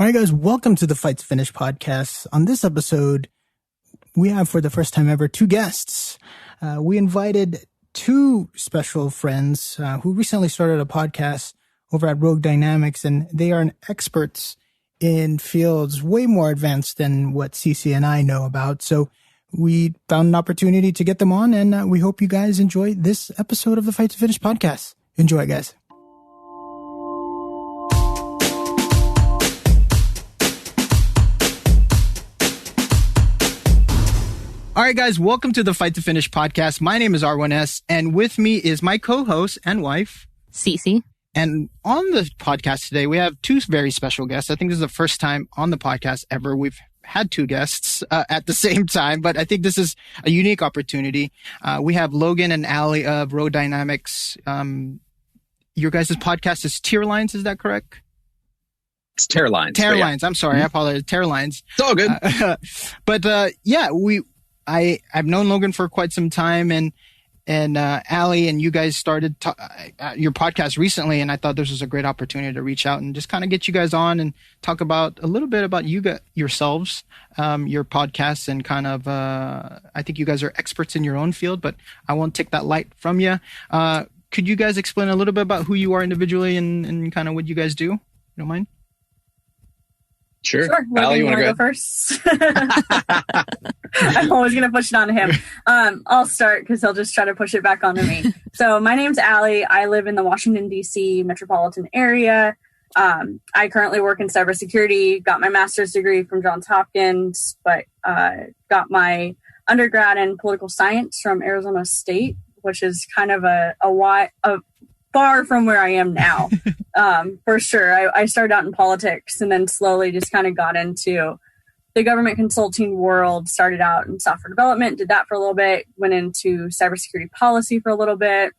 All right, guys, welcome to the Fight to Finish podcast. On this episode, we have, for the first time ever, two guests. We invited two special friends who recently started a podcast over at Rogue Dynamics, and they are experts in fields way more advanced than what CC and I know about. So we found an opportunity to get them on, and we hope you guys enjoy this episode of the Fight to Finish podcast. Enjoy, guys. All right, guys, welcome to the Fight to Finish podcast. My name is R1S, and with me is my co-host and wife, Cece. And on the podcast today, we have two very special guests. I think this is the first time on the podcast ever we've had two guests at the same time, but I think this is a unique opportunity. We have Logan and Ally of Rogue Dynamics. Your guys' podcast is Tier Lines, is that correct? It's Tear Lines. Tear Lines. I'm sorry. I apologize. Tear Lines. It's all good. I've known Logan for quite some time, and Ally and you guys started your podcast recently, and I thought this was a great opportunity to reach out and just kind of get you guys on and talk about a little bit about yourselves, your podcasts, and kind of I think you guys are experts in your own field, but I won't take that light from you. Could you guys explain a little bit about who you are individually and kind of what you guys do? You don't mind? Sure. Ally, you want to go first? I'm always going to push it on to him. I'll start because he'll just try to push it back onto me. So my name's Ally. I live in the Washington, D.C. metropolitan area. I currently work in cybersecurity, got my master's degree from Johns Hopkins, but got my undergrad in political science from Arizona State, which is kind of a far from where I am now. For sure. I started out in politics and then slowly just kind of got into the government consulting world, started out in software development, did that for a little bit, went into cybersecurity policy for a little bit,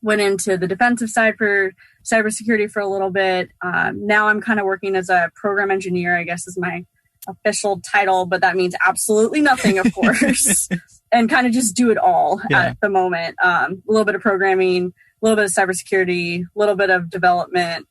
went into the defensive side for cybersecurity for a little bit. Now I'm kind of working as a program engineer, I guess is my official title, but that means absolutely nothing, of course, and kind of just do it all at the moment. A little bit of programming, a little bit of cybersecurity, a little bit of development.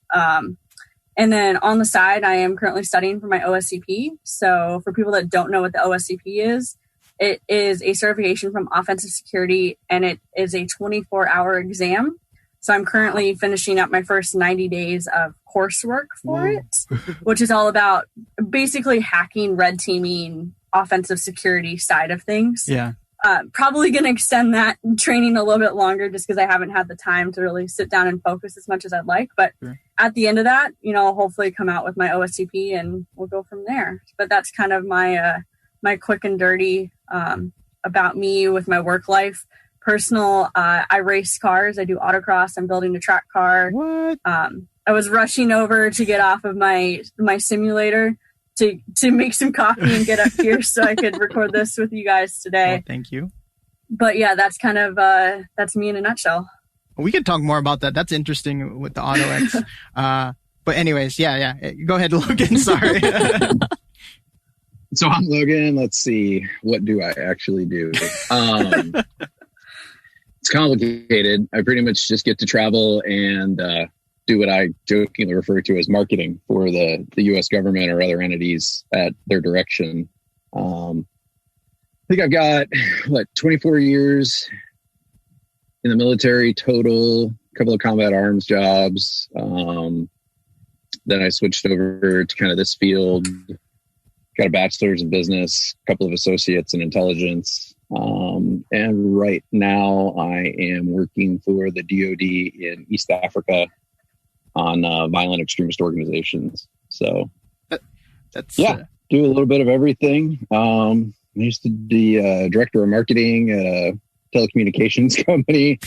And then on the side, I am currently studying for my OSCP. So for people that don't know what the OSCP is, it is a certification from offensive security, and it is a 24-hour exam. So I'm currently finishing up my first 90 days of coursework for it, which is all about basically hacking, red teaming, offensive security side of things. Yeah. Probably going to extend that training a little bit longer just because I haven't had the time to really sit down and focus as much as I'd like. But at the end of that, I'll hopefully come out with my OSCP and we'll go from there. But that's kind of my my quick and dirty about me with my work life. Personal, I race cars. I do autocross. I'm building a track car. What? I was rushing over to get off of my simulator to make some coffee and get up here so I could record this with you guys today. Well, thank you. But yeah, that's kind of, that's me in a nutshell. We could talk more about that. That's interesting with the Auto X. But anyways, yeah. Go ahead, Logan. Sorry. So I'm Logan. Let's see. What do I actually do? It's complicated. I pretty much just get to travel and, do what I jokingly refer to as marketing for the U.S. government or other entities at their direction. I think I've got, 24 years in the military total, a couple of combat arms jobs. Then I switched over to kind of this field, got a bachelor's in business, a couple of associates in intelligence. And right now I am working for the DoD in East Africa on violent extremist organizations. So that's do a little bit of everything. I used to be director of marketing at a telecommunications company.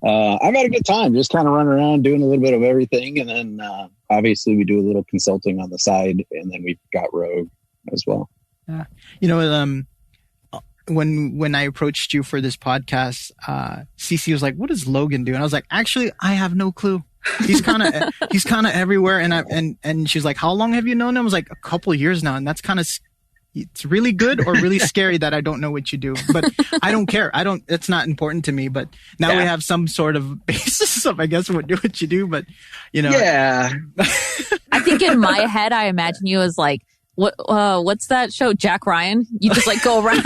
I've had a good time just kind of running around doing a little bit of everything. And then obviously we do a little consulting on the side, and then we've got Rogue as well. Yeah. When I approached you for this podcast, Cece was like, "What does Logan do?" And I was like, "Actually, I have no clue. He's kind of everywhere." And she's like, "How long have you known him?" I was like, "A couple of years now." And that's kind of, it's really good or really scary that I don't know what you do, but I don't care. It's not important to me, but now we have some sort of basis of, I guess, what you do, but I think in my head, I imagine you as like, what's that show? Jack Ryan? You just like go around.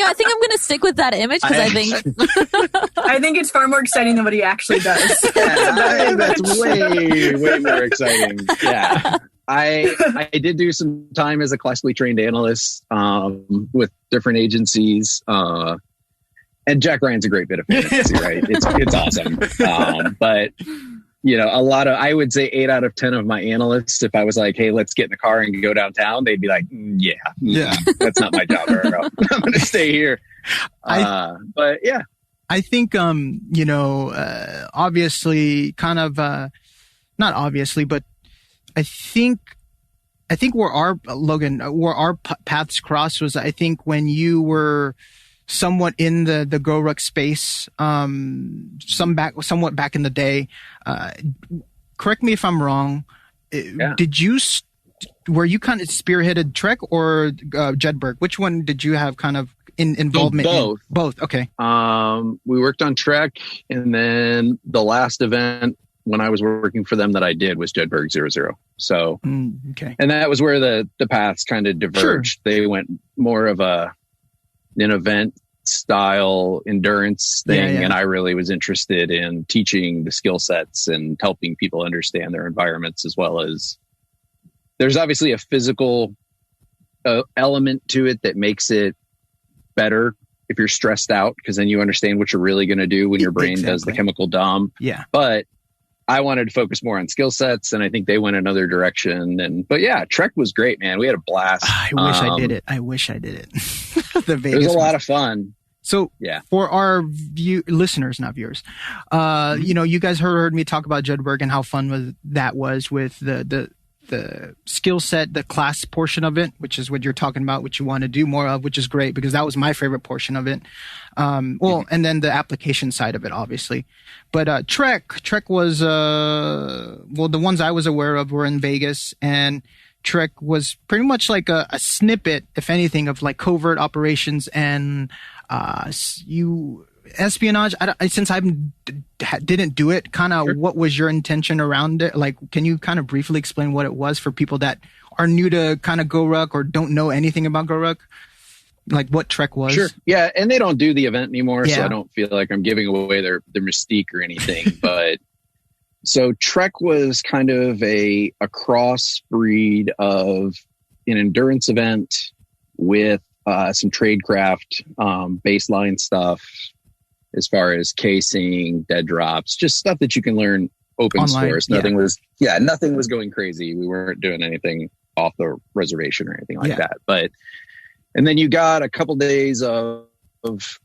I think I'm going to stick with that image because I think it's far more exciting than what he actually does. Yeah, that's way more exciting. Yeah. I did do some time as a classically trained analyst with different agencies. And Jack Ryan's a great bit of fantasy, right? It's awesome. But I would say 8 out of 10 of my analysts, if I was like, hey, let's get in the car and go downtown, they'd be like, yeah, that's not my job. I'm going to stay here. But yeah. I think, obviously kind of, not obviously, but I think where our paths crossed was, I think when you were somewhat in the GORUCK space, somewhat back in the day. Correct me if I'm wrong. Yeah. Were you kind of spearheaded Trek or Jedburgh? Which one did you have kind of involvement both. in? Both. Okay. We worked on Trek, and then the last event when I was working for them that I did was Jedburgh 00. So, okay. And that was where the paths kind of diverged. Sure. They went more of an event style endurance thing. And I really was interested in teaching the skill sets and helping people understand their environments, as well as there's obviously a physical element to it that makes it better if you're stressed out, because then you understand what you're really going to do when your brain does the chemical dump. Yeah. But I wanted to focus more on skill sets, and I think they went another direction. But yeah, Trek was great, man. We had a blast. I wish I did it. The Vegas it was a lot of fun. So yeah, for our listeners, not viewers, you guys heard me talk about Jedburgh and how fun that was with the skill set, the class portion of it, which is what you're talking about, which you want to do more of, which is great because that was my favorite portion of it. And then the application side of it, obviously. But Trek was, the ones I was aware of were in Vegas, and Trek was pretty much like a snippet, if anything, of like covert operations and espionage. Since I didn't do it, kind of what was your intention around it? Like, can you kind of briefly explain what it was for people that are new to kind of GORUCK or don't know anything about GORUCK? Like what Trek was? Sure. Yeah. And they don't do the event anymore. Yeah. So I don't feel like I'm giving away their mystique or anything. But so Trek was kind of a crossbreed of an endurance event with some tradecraft, baseline stuff, as far as casing, dead drops, just stuff that you can learn open online, source. Nothing was going crazy. We weren't doing anything off the reservation or anything like that. And then you got a couple days of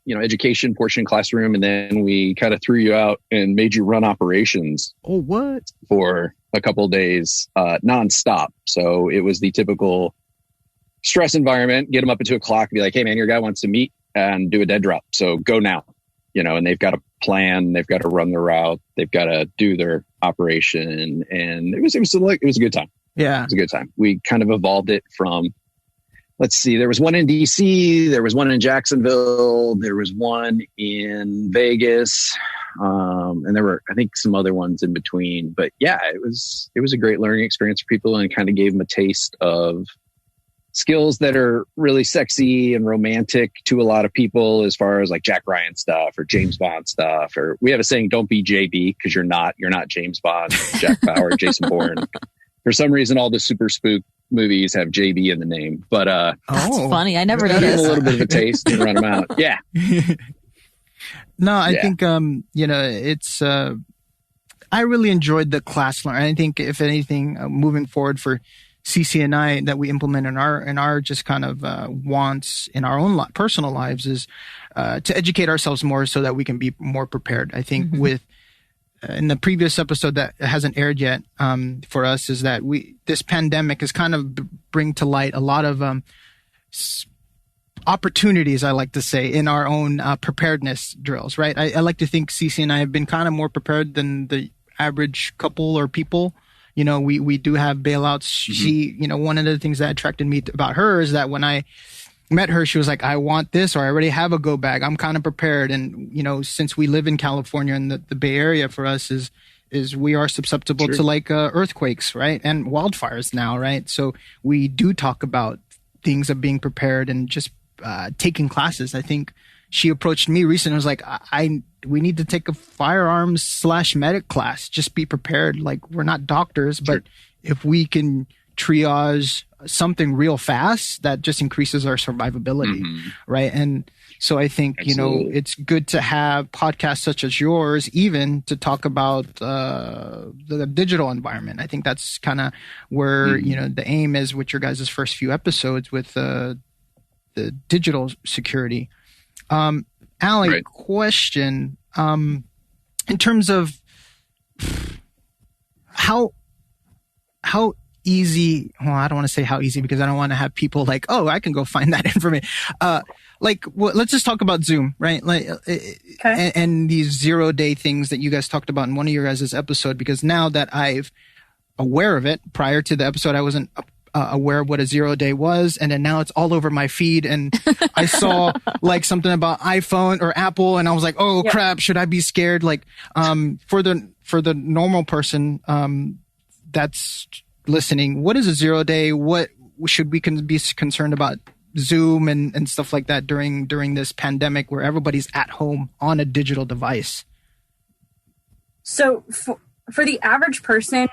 education portion classroom, and then we kind of threw you out and made you run operations. Oh, what? For a couple of days, nonstop. So it was the typical stress environment. Get them up at 2:00 and be like, "Hey, man, your guy wants to meet and do a dead drop. So go now." And they've got a plan. They've got to run the route. They've got to do their operation, and it was a good time. Yeah, it was a good time. We kind of evolved it from. Let's see, there was one in DC, there was one in Jacksonville, there was one in Vegas, and there were, I think, some other ones in between. But yeah, it was a great learning experience for people, and kind of gave them a taste of skills that are really sexy and romantic to a lot of people, as far as like Jack Ryan stuff or James Bond stuff. Or we have a saying, don't be JB, because you're not James Bond, Jack Bauer, Jason Bourne. For some reason, all the super spook movies have JB in the name, but that's funny. I never noticed. Give a little bit of a taste and run them out. Yeah. No, I think it's. I really enjoyed the class learn. I think, if anything, moving forward for CCNI that we implement in our just kind of wants in our own personal lives is to educate ourselves more so that we can be more prepared. I think with. In the previous episode that hasn't aired yet, for us, is that this pandemic has kind of bring to light a lot of opportunities, I like to say, in our own preparedness drills, right? I like to think CC and I have been kind of more prepared than the average couple or people. We do have bailouts. She, one of the things that attracted me about her is that when I met her, she was like, I want this, or I already have a go bag. I'm kind of prepared. And, since we live in California, and the Bay Area for us is is we are susceptible to like earthquakes, right? And wildfires now, right? So we do talk about things of being prepared and just taking classes. I think she approached me recently and was like, we need to take a firearms / medic class. Just be prepared. Like, we're not doctors, but if we can triage something real fast, that just increases our survivability, right? And so I think, you know, it's good to have podcasts such as yours, even to talk about the digital environment. I think that's kind of where, you know, the aim is with your guys' first few episodes with the digital security. Ally, question, in terms of how easy, well, I don't want to say how easy because I don't want to have people like, oh, I can go find that information. Let's just talk about Zoom, right? Like, and these 0-day things that you guys talked about in one of your guys' episode, because now that I'm aware of it, prior to the episode, I wasn't aware of what a 0-day was. And then now it's all over my feed. And I saw like something about iPhone or Apple. And I was like, oh crap, should I be scared? Like, for the normal person, that's listening, what is a 0-day? What should we be concerned about Zoom and stuff like that during this pandemic where everybody's at home on a digital device? So for the average person,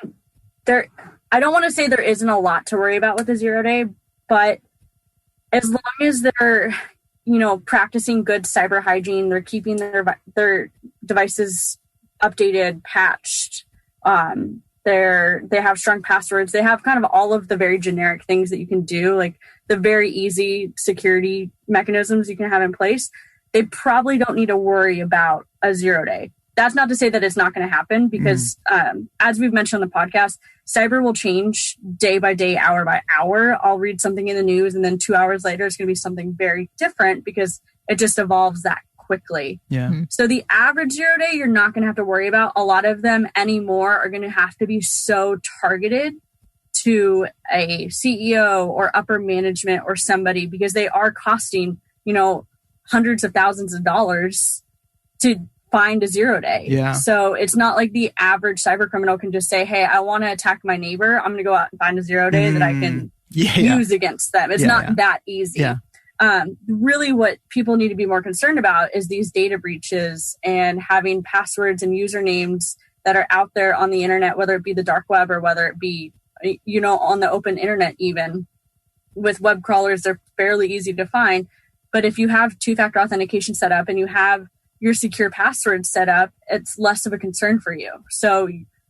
I don't want to say there isn't a lot to worry about with a 0-day, but as long as they're, you know, practicing good cyber hygiene, they're keeping their devices updated, patched, they have strong passwords, they have kind of all of the very generic things that you can do, like the very easy security mechanisms you can have in place, they probably don't need to worry about a 0-day. That's not to say that it's not going to happen, because as we've mentioned on the podcast, cyber will change day by day, hour by hour. I'll read something in the news and then 2 hours later, it's going to be something very different because it just evolves that quickly. So the average 0-day, you're not going to have to worry about. A lot of them anymore are going to have to be so targeted to a CEO or upper management or somebody, because they are costing, you know, hundreds of thousands of dollars to find a 0-day. So it's not like the average cyber criminal can just say, hey, I want to attack my neighbor, I'm going to go out and find a 0-day that I can use against them. It's not that easy. Really what people need to be more concerned about is these data breaches and having passwords and usernames that are out there on the internet, whether it be the dark web or whether it be, you know, on the open internet. Even with web crawlers, they're fairly easy to find. But if you have two-factor authentication set up and you have your secure password set up, it's less of a concern for you. So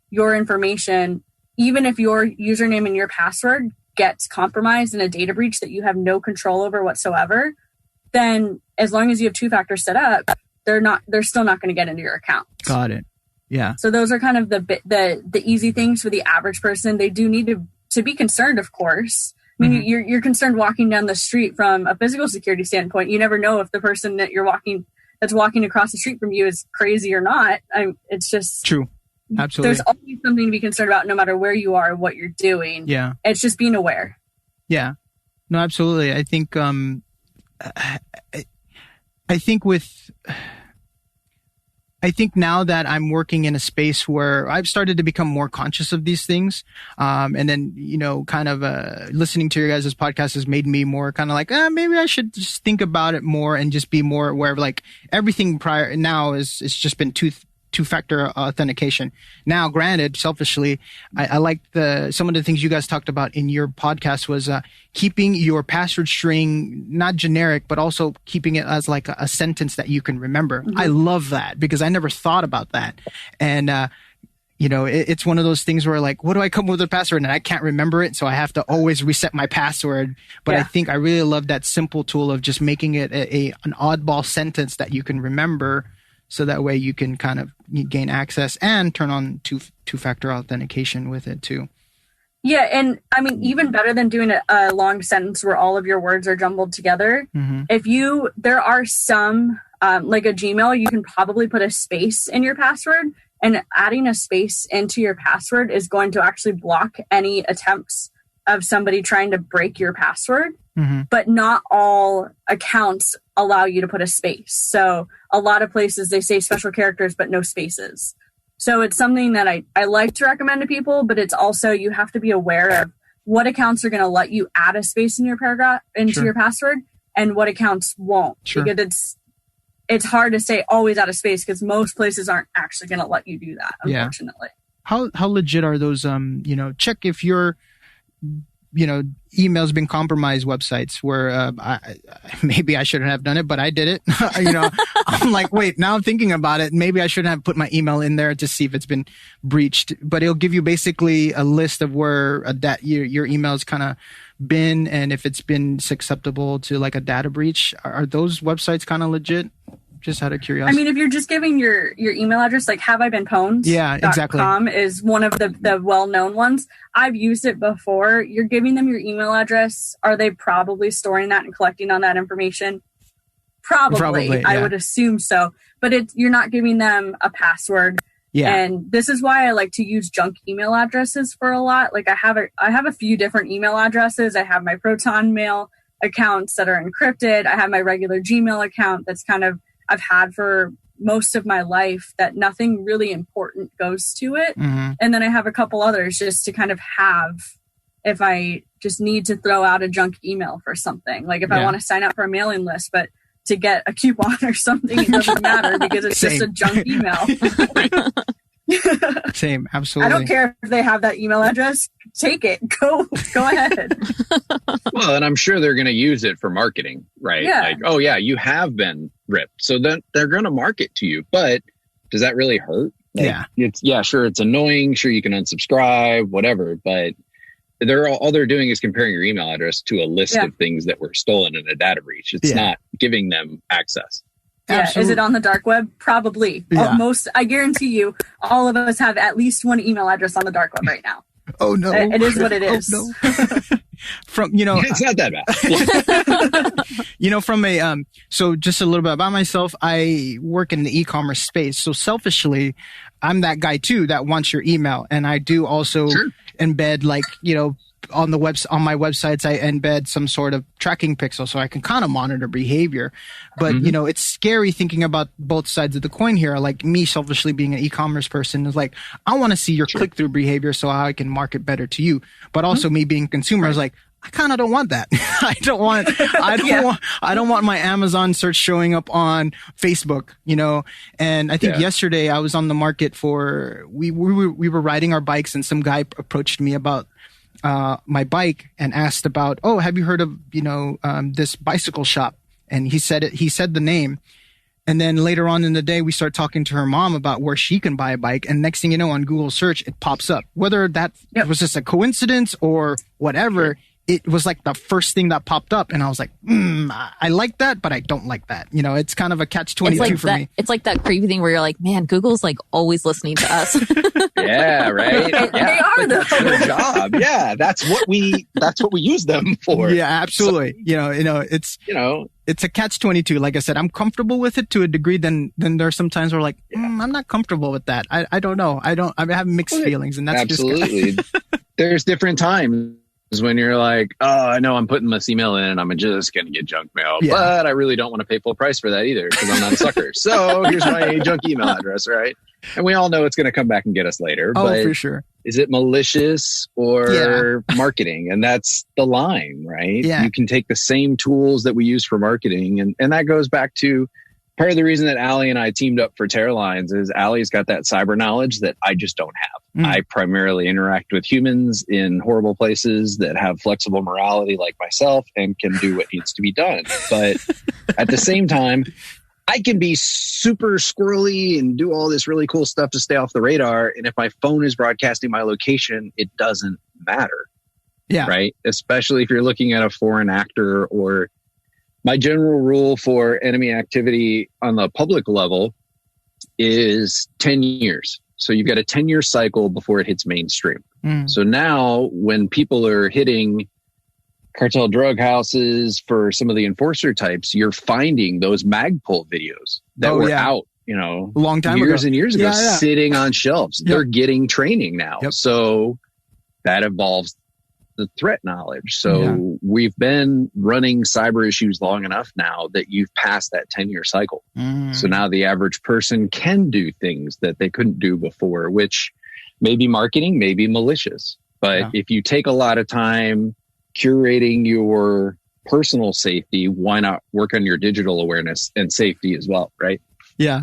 your information, even if your username and your password gets compromised in a data breach that you have no control over whatsoever, then as long as you have two-factor set up, they're still not going to get into your account. Got it. Yeah. So those are kind of the easy things for the average person. They do need to be concerned, of course. I mean, you're concerned walking down the street from a physical security standpoint. You never know if the person that that's walking across the street from you is crazy or not. It's just true. Absolutely. There's always something to be concerned about, no matter where you are and what you're doing. Yeah. It's just being aware. Yeah. No, absolutely. I think, I think now that I'm working in a space where I've started to become more conscious of these things, and then, you know, kind of listening to your guys' podcast has made me more kind of like, maybe I should just think about it more and just be more aware of, like, everything prior now it's just been two-factor authentication. Now, granted, selfishly, I like some of the things you guys talked about in your podcast was keeping your password string not generic, but also keeping it as like a sentence that you can remember. I love that because I never thought about that. And, you know, it's one of those things where, like, what do I come up with a password and I can't remember it, so I have to always reset my password. But I think I really love that simple tool of just making it an oddball sentence that you can remember. So that way you can kind of gain access and turn on two-factor authentication with it too. Yeah. And I mean, even better than doing a long sentence where all of your words are jumbled together. There are some, like a Gmail, you can probably put a space in your password, and adding a space into your password is going to actually block any attempts of somebody trying to break your password. But not all accounts allow you to put a space. So a lot of places, they say special characters, but no spaces. So it's something that I like to recommend to people, but it's also, you have to be aware of what accounts are going to let you add a space in your paragraph, into your password, and what accounts won't. Because it's hard to say always add a space, because most places aren't actually going to let you do that, unfortunately. How legit are those, check if your, email's been compromised websites where maybe I shouldn't have done it, but I did it. I'm like, wait, now I'm thinking about it. Maybe I shouldn't have put my email in there to see if it's been breached. But it'll give you basically a list of where your email's kind of been, and if it's been susceptible to like a data breach. Are those websites kind of legit? Just out of curiosity. I mean, if you're just giving your email address, like Have I Been Pwned? Yeah, exactly. .com is one of the well-known ones. I've used it before. You're giving them your email address. Are they probably storing that and collecting on that information? Probably. I would assume so. But you're not giving them a password. Yeah. And this is why I like to use junk email addresses for a lot. Like I have a few different email addresses. I have my Proton Mail accounts that are encrypted. I have my regular Gmail account that's kind of I've had for most of my life that nothing really important goes to it. Mm-hmm. And then I have a couple others just to kind of have if I just need to throw out a junk email for something. Like if I want to sign up for a mailing list, but to get a coupon or something, it doesn't matter because it's just a junk email. Same, absolutely. I don't care if they have that email address. Take it. Go ahead. Well, and I'm sure they're going to use it for marketing, right? Yeah. Like, oh yeah, you have been ripped. So then they're going to market to you. But does that really hurt? Like, sure, it's annoying. Sure, you can unsubscribe, whatever. But all they're doing is comparing your email address to a list of things that were stolen in a data breach. It's not giving them access. Yeah. Absolutely. Is it on the dark web? Probably. Yeah. I guarantee you, all of us have at least one email address on the dark web right now. Oh no! It is what it is. Oh, no. It's not that bad. From a so just a little bit about myself. I work in the e-commerce space, so selfishly, I'm that guy too that wants your email, and I do also embed on my websites, I embed some sort of tracking pixel so I can kind of monitor behavior. But, it's scary thinking about both sides of the coin here. Like me selfishly being an e-commerce person is like, I want to see your click-through behavior so I can market better to you. But also me being a consumer is like, I kind of don't want that. I don't want my Amazon search showing up on Facebook, and I think yesterday I was on the market we were riding our bikes and some guy approached me about my bike and asked about, have you heard of, this bicycle shop? And he said the name. And then later on in the day, we start talking to her mom about where she can buy a bike. And next thing you know, on Google search, it pops up. Whether that was just a coincidence or whatever, it was like the first thing that popped up. And I was like, I like that, but I don't like that. It's kind of a catch-22 for me. It's like that creepy thing where you're like, man, Google's like always listening to us. Yeah, right. They are that's their job. Yeah, that's what we use them for. Yeah, absolutely. So, it's a catch-22. Like I said, I'm comfortable with it to a degree. Then there are some times where like, I'm not comfortable with that. I don't know. I have mixed feelings, and that's absolutely. There's different times when you're like, I know I'm putting this email in and I'm just going to get junk mail, but I really don't want to pay full price for that either because I'm not a sucker. So here's my junk email address, right? And we all know it's going to come back and get us later. But for sure. Is it malicious or marketing? And that's the line, right? Yeah. You can take the same tools that we use for marketing. And that goes back to part of the reason that Ally and I teamed up for Terralines is Ally's got that cyber knowledge that I just don't have. I primarily interact with humans in horrible places that have flexible morality like myself and can do what needs to be done. But at the same time, I can be super squirrely and do all this really cool stuff to stay off the radar. And if my phone is broadcasting my location, it doesn't matter. Yeah. Right? Especially if you're looking at a foreign actor. Or my general rule for enemy activity on the public level is 10 years. So you've got a 10-year cycle before it hits mainstream. So now when people are hitting cartel drug houses for some of the enforcer types, you're finding those Magpul videos that were out, long time years ago. And years ago, sitting on shelves. They're getting training now. So that involves the threat knowledge. So we've been running cyber issues long enough now that you've passed that 10-year cycle. So now the average person can do things that they couldn't do before, which may be marketing, may be malicious. But if you take a lot of time curating your personal safety, why not work on your digital awareness and safety as well, right? Yeah.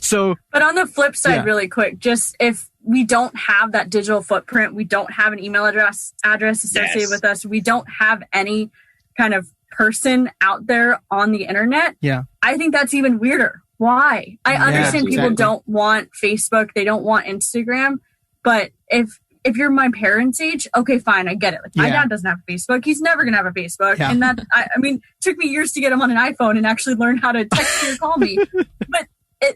So, but on the flip side, really quick, just if we don't have that digital footprint, we don't have an email address associated with us, we don't have any kind of person out there on the internet. Yeah. I think that's even weirder. Why? I understand people don't want Facebook, they don't want Instagram, but if you're my parents' age, okay, fine, I get it. Like, my dad doesn't have Facebook. He's never going to have a Facebook. And that, I mean, it took me years to get him on an iPhone and actually learn how to text me or call me. But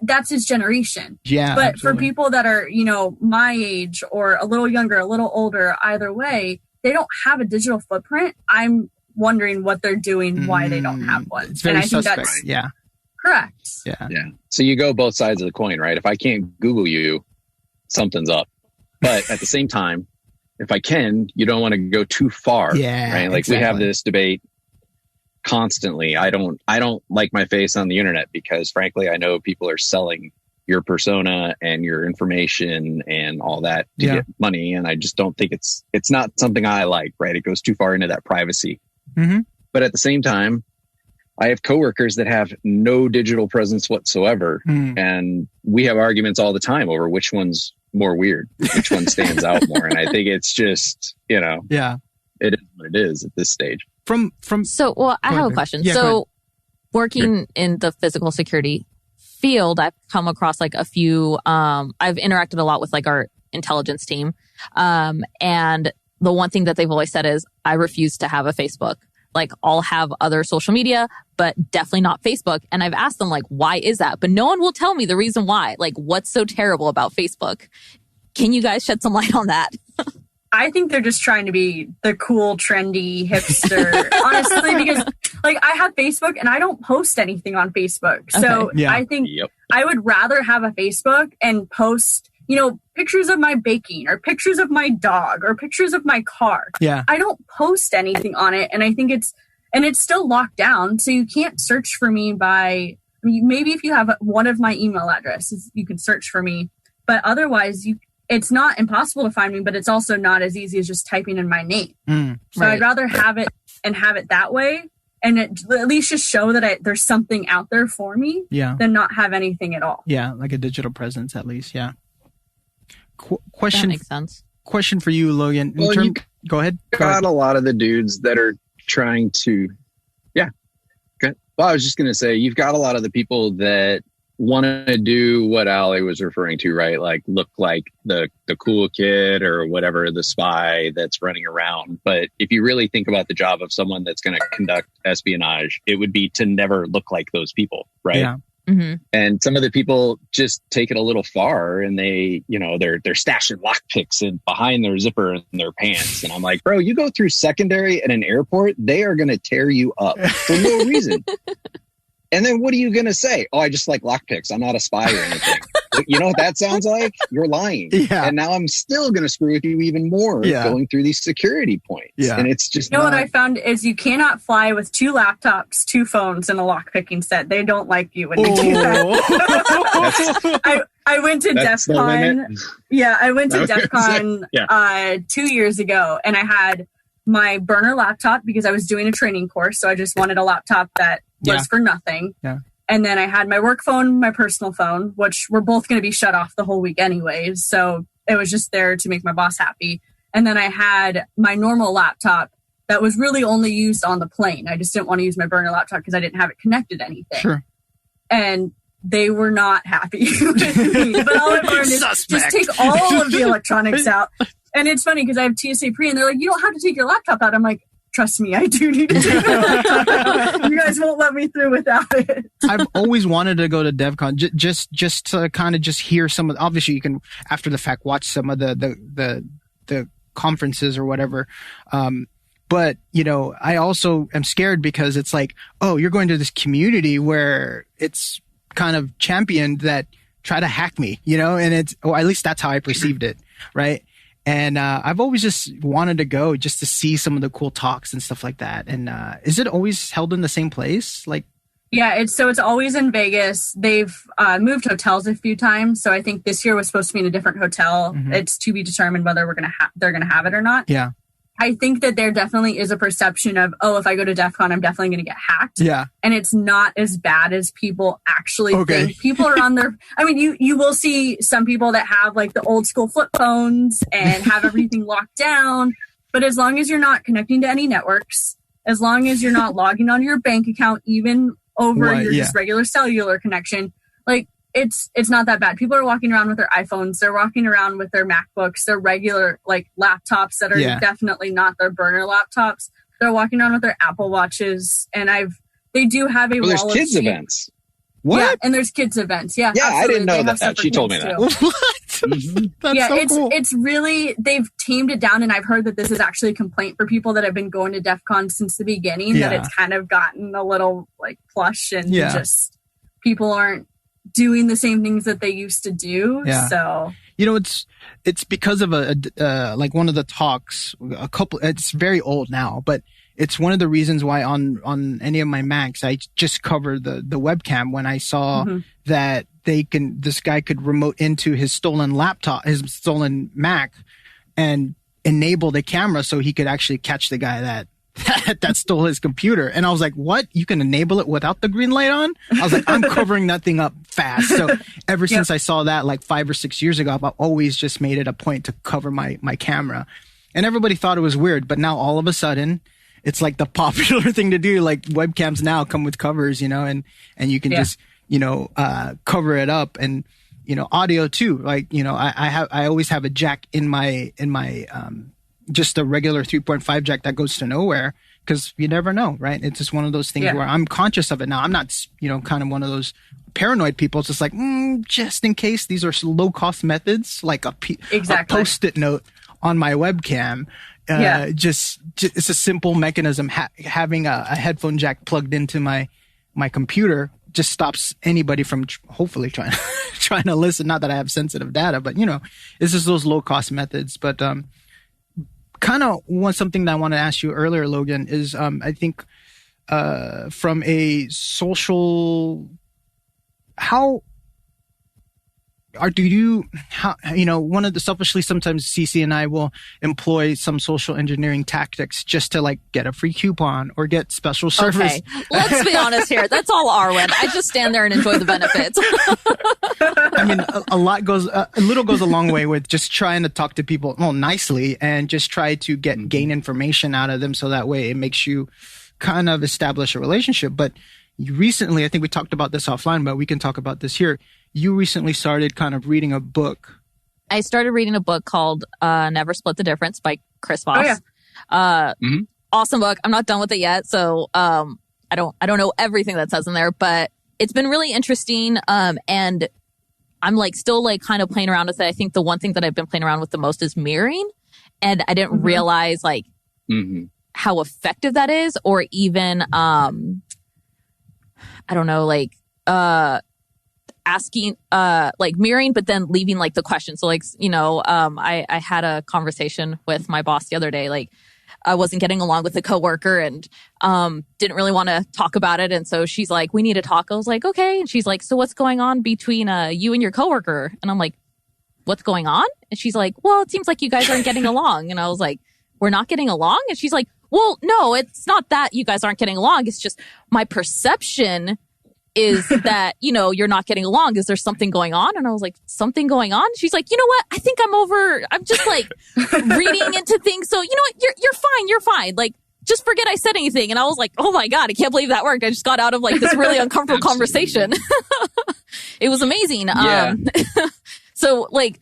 that's his generation. Yeah. But for people that are, you know, my age or a little younger, a little older, either way, they don't have a digital footprint. I'm wondering what they're doing, why they don't have one. It's very suspect. Correct. Yeah. So you go both sides of the coin, right? If I can't Google you, something's up. But at the same time, if I can, you don't want to go too far. Yeah. Right. Like we have this debate constantly. I don't like my face on the internet because frankly, I know people are selling your persona and your information and all that to get money. And I just don't think it's not something I like, right? It goes too far into that privacy. But at the same time, I have coworkers that have no digital presence whatsoever. And we have arguments all the time over which one's more weird, which one stands out more. And I think it's just, you know, it is what it is at this stage. So, well, I have a question. So working in the physical security field, I've come across like a few, I've interacted a lot with like our intelligence team. And the one thing that they've always said is, I refuse to have a Facebook. Like, I'll have other social media, but definitely not Facebook. And I've asked them, like, why is that? But no one will tell me the reason why. Like, what's so terrible about Facebook? Can you guys shed some light on that? I think they're just trying to be the cool, trendy hipster, honestly, because like I have Facebook and I don't post anything on Facebook. So I think I would rather have a Facebook and post, you know, pictures of my baking or pictures of my dog or pictures of my car. Yeah. I don't post anything on it. And I think it's still locked down. So you can't search for me by, I mean, maybe if you have one of my email addresses, you can search for me. But otherwise, it's not impossible to find me, but it's also not as easy as just typing in my name. So I'd rather have it and have it that way. And at least just show that there's something out there for me than not have anything at all. Yeah. Like a digital presence at least. Yeah. Question. That makes sense. Question for you, Logan. Go ahead. Got a lot of the dudes that are trying to, okay. Well, I was just going to say, you've got a lot of the people that want to do what Ally was referring to, right? Like look like the cool kid or whatever, the spy that's running around. But if you really think about the job of someone that's going to conduct espionage, it would be to never look like those people, right? Yeah. And some of the people just take it a little far and they, you know, they're stashing lockpicks in behind their zipper in their pants. And I'm like, bro, you go through secondary at an airport, they are going to tear you up for no reason. And then what are you going to say? Oh, I just like lockpicks. I'm not a spy or anything. You know what that sounds like? You're lying. Yeah. And now I'm still going to screw with you even more going through these security points. Yeah. And it's just what I found is you cannot fly with 2 laptops, 2 phones, and a lockpicking set. They don't like you when you do that. I went to DefCon. Yeah, I went to DefCon 2 years ago, and I had my burner laptop because I was doing a training course. So I just wanted a laptop that was for nothing. Yeah. And then I had my work phone, my personal phone, which were both going to be shut off the whole week anyways. So it was just there to make my boss happy. And then I had my normal laptop that was really only used on the plane. I just didn't want to use my burner laptop because I didn't have it connected to anything. Sure. And they were not happy with me. But all I learned is just take all of the electronics out. And it's funny because I have TSA pre and they're like, you don't have to take your laptop out. I'm like, trust me, I do need to take my laptop out. You guys won't let me through without it. I've always wanted to go to DevCon just to kind of just hear some of, obviously you can after the fact watch some of the conferences or whatever. But you know, I also am scared because it's like, oh, you're going to this community where it's kind of championed that try to hack me, you know, and it's, or at least that's how I perceived it. Right. And I've always just wanted to go just to see some of the cool talks and stuff like that. And is it always held in the same place? Like, yeah, it's always in Vegas. They've moved hotels a few times, so I think this year was supposed to be in a different hotel. Mm-hmm. It's to be determined whether they're gonna have it or not. Yeah, I think that there definitely is a perception of, oh, if I go to DefCon, I'm definitely gonna get hacked. Yeah, and it's not as bad as people actually think. People are on their. I mean, you will see some people that have like the old school flip phones and have everything locked down. But as long as you're not connecting to any networks, as long as you're not logging on your bank account, even over your just regular cellular connection, like it's not that bad. People are walking around with their iPhones, they're walking around with their MacBooks, their regular like laptops that are definitely not their burner laptops. They're walking around with their Apple Watches, and they do have a there's kids events. What? Yeah, and there's kids events. Yeah, absolutely. I didn't know that. She told me that. What? Mm-hmm. That's so cool. It's really, they've tamed it down, and I've heard that this is actually a complaint for people that have been going to DefCon since the beginning, that it's kind of gotten a little like plush, and just people aren't doing the same things that they used to do. Yeah. So it's because of like one of the talks, it's very old now, but it's one of the reasons why on any of my Macs, I just cover the webcam when I saw that this guy could remote into his stolen laptop, his stolen Mac, and enable the camera so he could actually catch the guy that stole his computer. And I was like, what? You can enable it without the green light on? I was like, I'm covering that thing up fast. So ever since I saw that like 5 or 6 years ago, I've always just made it a point to cover my camera. And everybody thought it was weird, but now all of a sudden, it's like the popular thing to do. Like webcams now come with covers, and you can just, cover it up, and, audio too. Like, I always have a jack in my just a regular 3.5 jack that goes to nowhere, because you never know, right? It's just one of those things where I'm conscious of it now. I'm not, kind of one of those paranoid people. It's just like, just in case. These are low cost methods, like a Post-it note on my webcam. Just it's a simple mechanism. Having a headphone jack plugged into my computer just stops anybody from hopefully trying to listen. Not that I have sensitive data, but it's just those low cost methods. But kind of something that I want to ask you earlier, Logan, is I think from a social, one of the selfishly, sometimes CC and I will employ some social engineering tactics just to like get a free coupon or get special service. Okay, let's be honest here. That's all our win. I just stand there and enjoy the benefits. I mean, a little goes a long way with just trying to talk to people nicely and just try to gain information out of them. So that way it makes you kind of establish a relationship. But you recently, I think we talked about this offline, but we can talk about this here. You recently started kind of reading a book. I started reading a book called Never Split the Difference by Chris Voss. Oh, yeah. Awesome book. I'm not done with it yet, so I don't know everything that says in there, but it's been really interesting. And I'm like still like kind of playing around with it. I think the one thing that I've been playing around with the most is mirroring, and I didn't realize like how effective that is, or even I don't know, like asking like mirroring, but then leaving like the question. So like, I had a conversation with my boss the other day. Like I wasn't getting along with a coworker and didn't really want to talk about it. And so she's like, we need to talk. I was like, okay. And she's like, so what's going on between you and your coworker? And I'm like, what's going on? And she's like, well, it seems like you guys aren't getting along. And I was like, we're not getting along? And she's like, well, no, it's not that you guys aren't getting along. It's just my perception is that, you're not getting along. Is there something going on? And I was like, something going on? She's like, you know what? I think I'm just like reading into things. So, you know what? You're fine. Like, just forget I said anything. And I was like, oh my God, I can't believe that worked. I just got out of like this really uncomfortable conversation. It was amazing. Yeah. So like,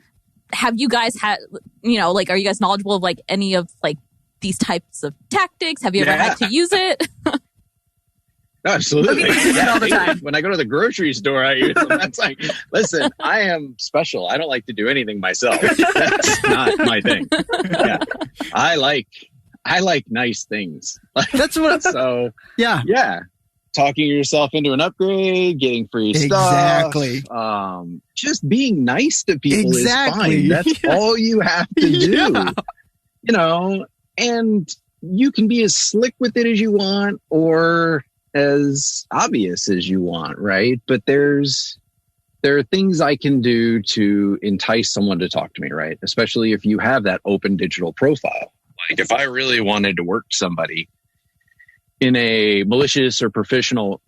have you guys had, like, are you guys knowledgeable of like any of like these types of tactics? Have you ever had to use it? Absolutely. All the time. When I go to the grocery store, I use them. That's like, listen, I am special. I don't like to do anything myself. That's not my thing. Yeah. I like nice things. That's what. So yeah. talking yourself into an upgrade, getting free stuff. Exactly. Just being nice to people is fine. That's all you have to do. You know, and you can be as slick with it as you want or as obvious as you want, right? But there are things I can do to entice someone to talk to me, right? Especially if you have that open digital profile. Like if I really wanted to work somebody in a malicious or professional,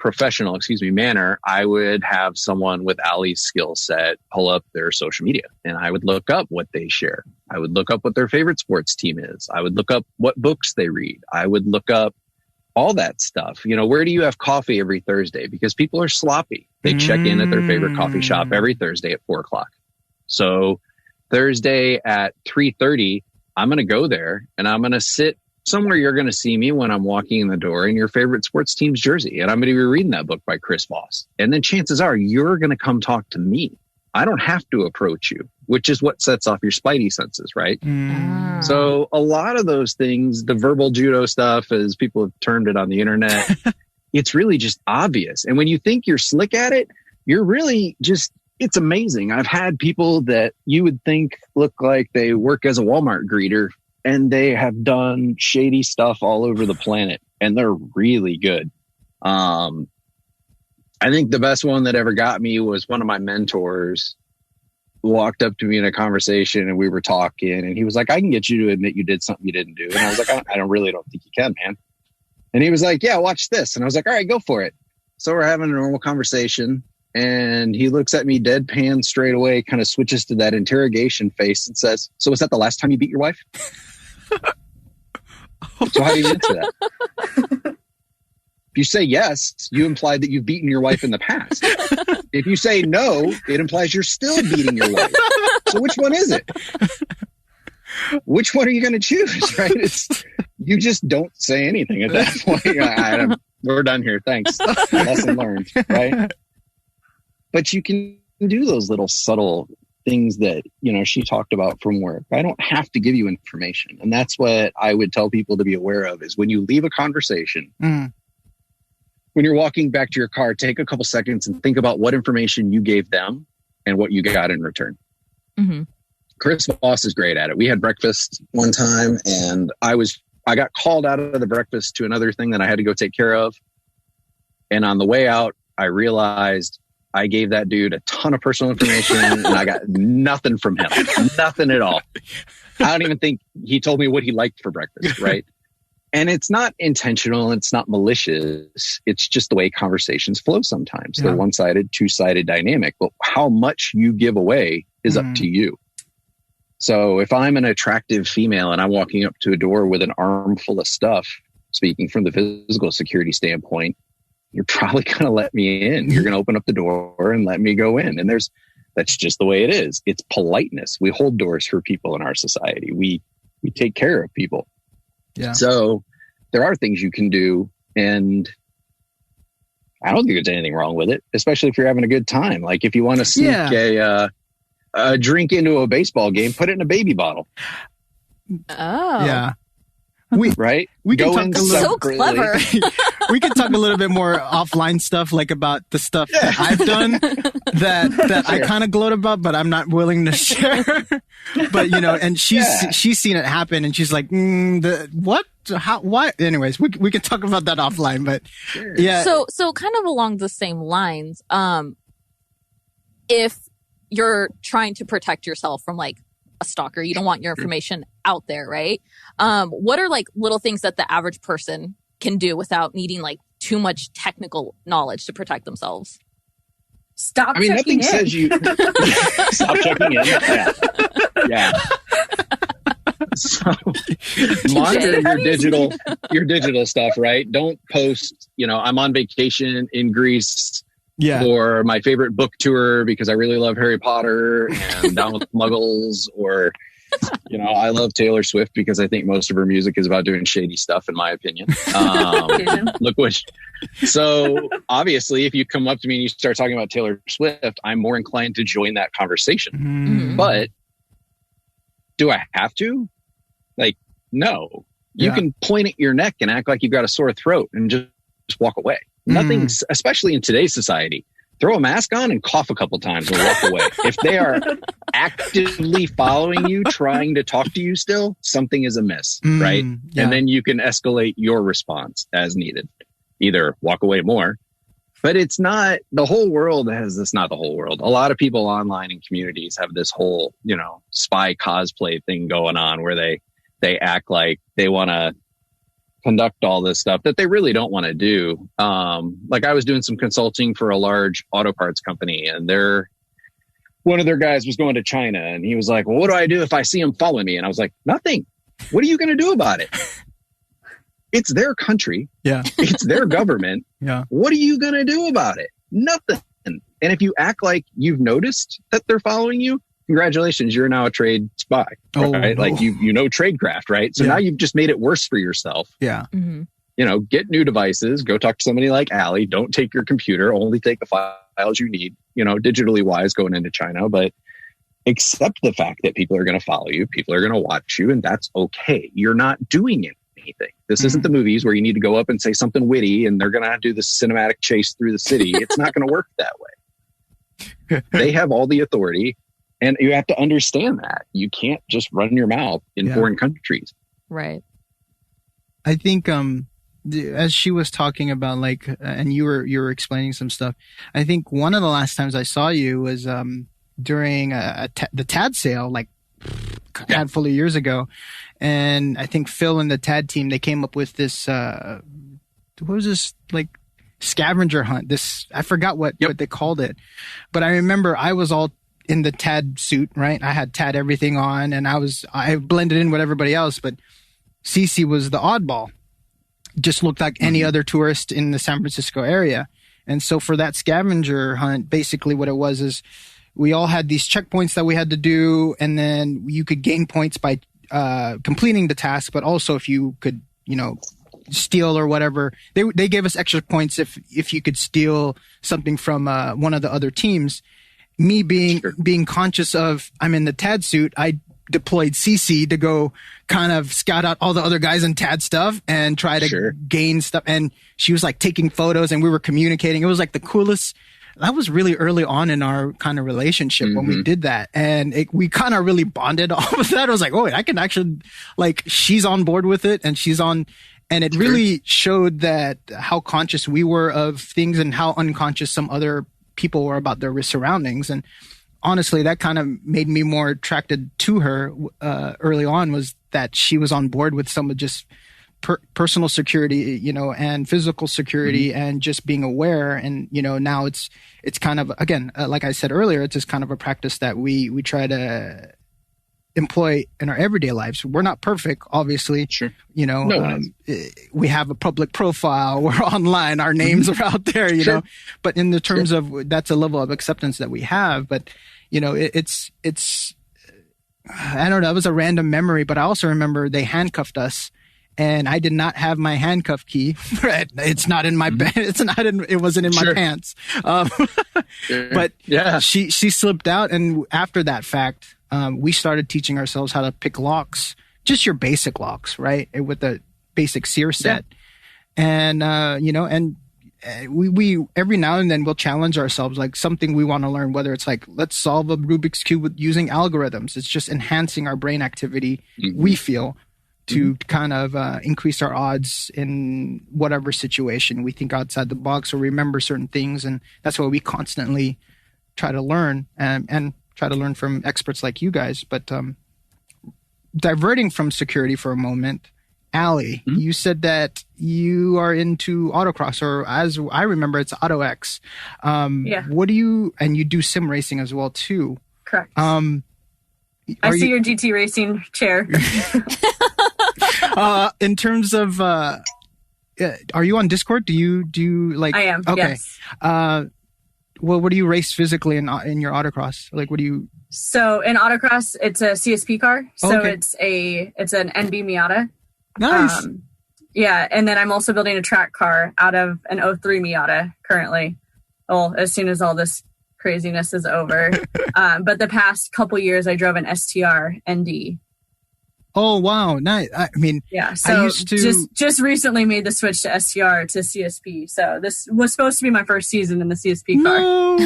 manner, I would have someone with Ally's skill set pull up their social media, and I would look up what they share. I would look up what their favorite sports team is. I would look up what books they read. I would look up all that stuff. You know, where do you have coffee every Thursday? Because people are sloppy. They check in at their favorite coffee shop every Thursday at 4:00. So Thursday at 3:30, I'm going to go there and I'm going to sit somewhere you're going to see me when I'm walking in the door in your favorite sports team's jersey. And I'm going to be reading that book by Chris Voss. And then chances are you're going to come talk to me. I don't have to approach you, which is what sets off your spidey senses, right? So a lot of those things, the verbal judo stuff, as people have termed it on the internet, it's really just obvious. And when you think you're slick at it, you're really just, it's amazing. I've had people that you would think look like they work as a Walmart greeter, and they have done shady stuff all over the planet, and they're really good. I think the best one that ever got me was one of my mentors walked up to me in a conversation, and we were talking, and he was like, I can get you to admit you did something you didn't do. And I was like, I don't think you can, man. And he was like, yeah, watch this. And I was like, all right, go for it. So we're having a normal conversation, and he looks at me deadpan straight away, kind of switches to that interrogation face and says, so was that the last time you beat your wife? So how do you answer that? If you say yes, you imply that you've beaten your wife in the past. If you say no, it implies you're still beating your wife. So which one is it? Which one are you going to choose, right? You just don't say anything at that point. We're done here. Thanks. Lesson learned, right? But you can do those little subtle things that, you know, she talked about from work. I don't have to give you information. And that's what I would tell people to be aware of is when you leave a conversation, when you're walking back to your car, take a couple seconds and think about what information you gave them and what you got in return. Chris Voss is great at it. We had breakfast one time, and I got called out of the breakfast to another thing that I had to go take care of. And on the way out, I realized I gave that dude a ton of personal information and I got nothing from him. Nothing at all. I don't even think he told me what he liked for breakfast, right? And it's not intentional. It's not malicious. It's just the way conversations flow sometimes. They're one-sided, two-sided dynamic. But how much you give away is up to you. So if I'm an attractive female and I'm walking up to a door with an armful of stuff, speaking from the physical security standpoint, you're probably going to let me in. You're going to open up the door and let me go in. And that's just the way it is. It's politeness. We hold doors for people in our society. We take care of people. Yeah. So there are things you can do, and I don't think there's anything wrong with it, especially if you're having a good time. Like if you want to sneak a drink into a baseball game, put it in a baby bottle. Oh. Yeah. We can go talk in so clever. We can talk a little bit more offline stuff, like about the stuff that I've done that I kind of gloat about, but I'm not willing to share. But you know, and she's seen it happen, and she's like, "What? How? Why?" Anyways, we can talk about that offline. But yeah. So kind of along the same lines, if you're trying to protect yourself from like a stalker, you don't want your information out there, right? What are like little things that the average person can do without needing like too much technical knowledge to protect themselves? Stop. Nothing says you stop checking in. Yeah. So monitor your digital stuff, right? Don't post, I'm on vacation in Greece for my favorite book tour because I really love Harry Potter and Down with Muggles, or I love Taylor Swift because I think most of her music is about doing shady stuff, in my opinion. So obviously, if you come up to me and you start talking about Taylor Swift, I'm more inclined to join that conversation. Mm-hmm. But do I have to? No. You can point at your neck and act like you've got a sore throat and just walk away. Nothing, especially in today's society. Throw a mask on and cough a couple times and walk away. If they are actively following you, trying to talk to you still, something is amiss, right? Yeah. And then you can escalate your response as needed. Either walk away more, but it's not, the whole world has this, not the whole world. A lot of people online in communities have this whole, spy cosplay thing going on where they act like they want to conduct all this stuff that they really don't want to do. Like I was doing some consulting for a large auto parts company, and one of their guys was going to China, and he was like, well, what do I do if I see him following me? And I was like, nothing. What are you going to do about it? It's their country. Yeah. It's their government. Yeah. What are you going to do about it? Nothing. And if you act like you've noticed that they're following you, congratulations, you're now a trade spy, right? Like you know tradecraft, right? So now you've just made it worse for yourself. Yeah. Mm-hmm. Get new devices, go talk to somebody like Ally. Don't take your computer, only take the files you need, digitally wise going into China, but accept the fact that people are going to follow you, people are going to watch you, and that's okay. You're not doing anything. This isn't the movies where you need to go up and say something witty and they're going to do the cinematic chase through the city. It's not going to work that way. They have all the authority. And you have to understand that you can't just run your mouth in foreign countries. Right. I think, as she was talking about, and you were explaining some stuff, I think one of the last times I saw you was, during the TAD sale, like a handful of years ago. And I think Phil and the TAD team, they came up with this, what was this, scavenger hunt? I forgot what they called it. But I remember I was all in the TAD suit, right? I had TAD everything on, and I blended in with everybody else, but Cece was the oddball. Just looked like any other tourist in the San Francisco area. And so for that scavenger hunt, basically what it was is we all had these checkpoints that we had to do, and then you could gain points by completing the task, but also if you could, steal or whatever. They gave us extra points if you could steal something from one of the other teams. Me being conscious of I'm in the TAD suit, I deployed CC to go kind of scout out all the other guys in TAD stuff and try to gain stuff. And she was taking photos and we were communicating. It was the coolest. That was really early on in our kind of relationship when we did that. And we kind of really bonded off of that. I was like, oh, I can actually, she's on board with it and she's on. And it really showed that how conscious we were of things and how unconscious some other people were about their surroundings. And honestly, that kind of made me more attracted to her early on, was that she was on board with some of just personal security, and physical security and just being aware. And, now it's kind of, again, like I said earlier, it's just kind of a practice that we try to employ in our everyday lives. We're not perfect, obviously. Sure. We have a public profile. We're online. Our names are out there, know. But in the terms of, that's a level of acceptance that we have. But, it's I don't know. It was a random memory, but I also remember they handcuffed us. And I did not have my handcuff key. It's not in my bag. It wasn't in my pants. But she slipped out. And after that fact, we started teaching ourselves how to pick locks, just your basic locks, right? With the basic sear set. And, we every now and then we'll challenge ourselves, something we want to learn, whether it's let's solve a Rubik's Cube with using algorithms. It's just enhancing our brain activity. We feel to kind of increase our odds in whatever situation. We think outside the box or remember certain things. And that's why we constantly try to learn and try to learn from experts like you guys. But diverting from security for a moment, Ally, you said that you are into autocross, or as I remember, it's AutoX. What do you, and you do sim racing as well too? Correct. I see your GT racing chair. In terms of, are you on Discord? Do you like? I am. Okay. Yes. Well, what do you race physically in your autocross? What do you? So in autocross, it's a CSP car. So it's an NB Miata. Nice. And then I'm also building a track car out of an 03 Miata currently. Well, as soon as all this craziness is over. But the past couple years, I drove an STR ND. Oh, wow. Nice. I mean, yeah. So I used to just recently made the switch to SCR to CSP. So this was supposed to be my first season in the CSP car. No.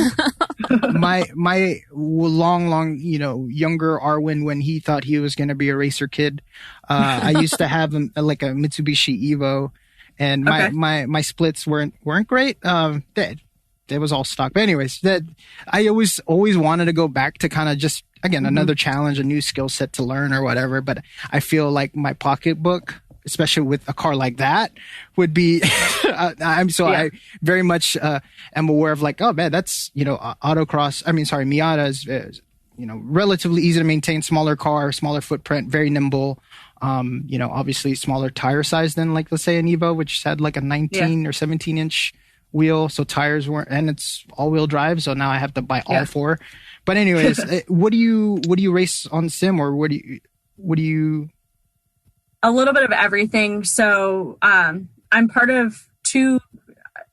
my long, younger Arwen, when he thought he was going to be a racer kid, I used to have like a Mitsubishi Evo, and my splits weren't great. It was all stock. But anyways, that I always wanted to go back to kind of just, again, another challenge, a new skill set to learn or whatever. But I feel like my pocketbook, especially with a car like that, would be, I very much am aware of like, oh man, that's, Miata is, relatively easy to maintain, smaller car, smaller footprint, very nimble. Obviously smaller tire size than like, let's say an Evo, which had like a 19 or 17 inch wheel, so tires weren't, and it's all-wheel drive, so now I have to buy all four. But anyways, what do you race on sim, or what do you a little bit of everything. So I'm part of two,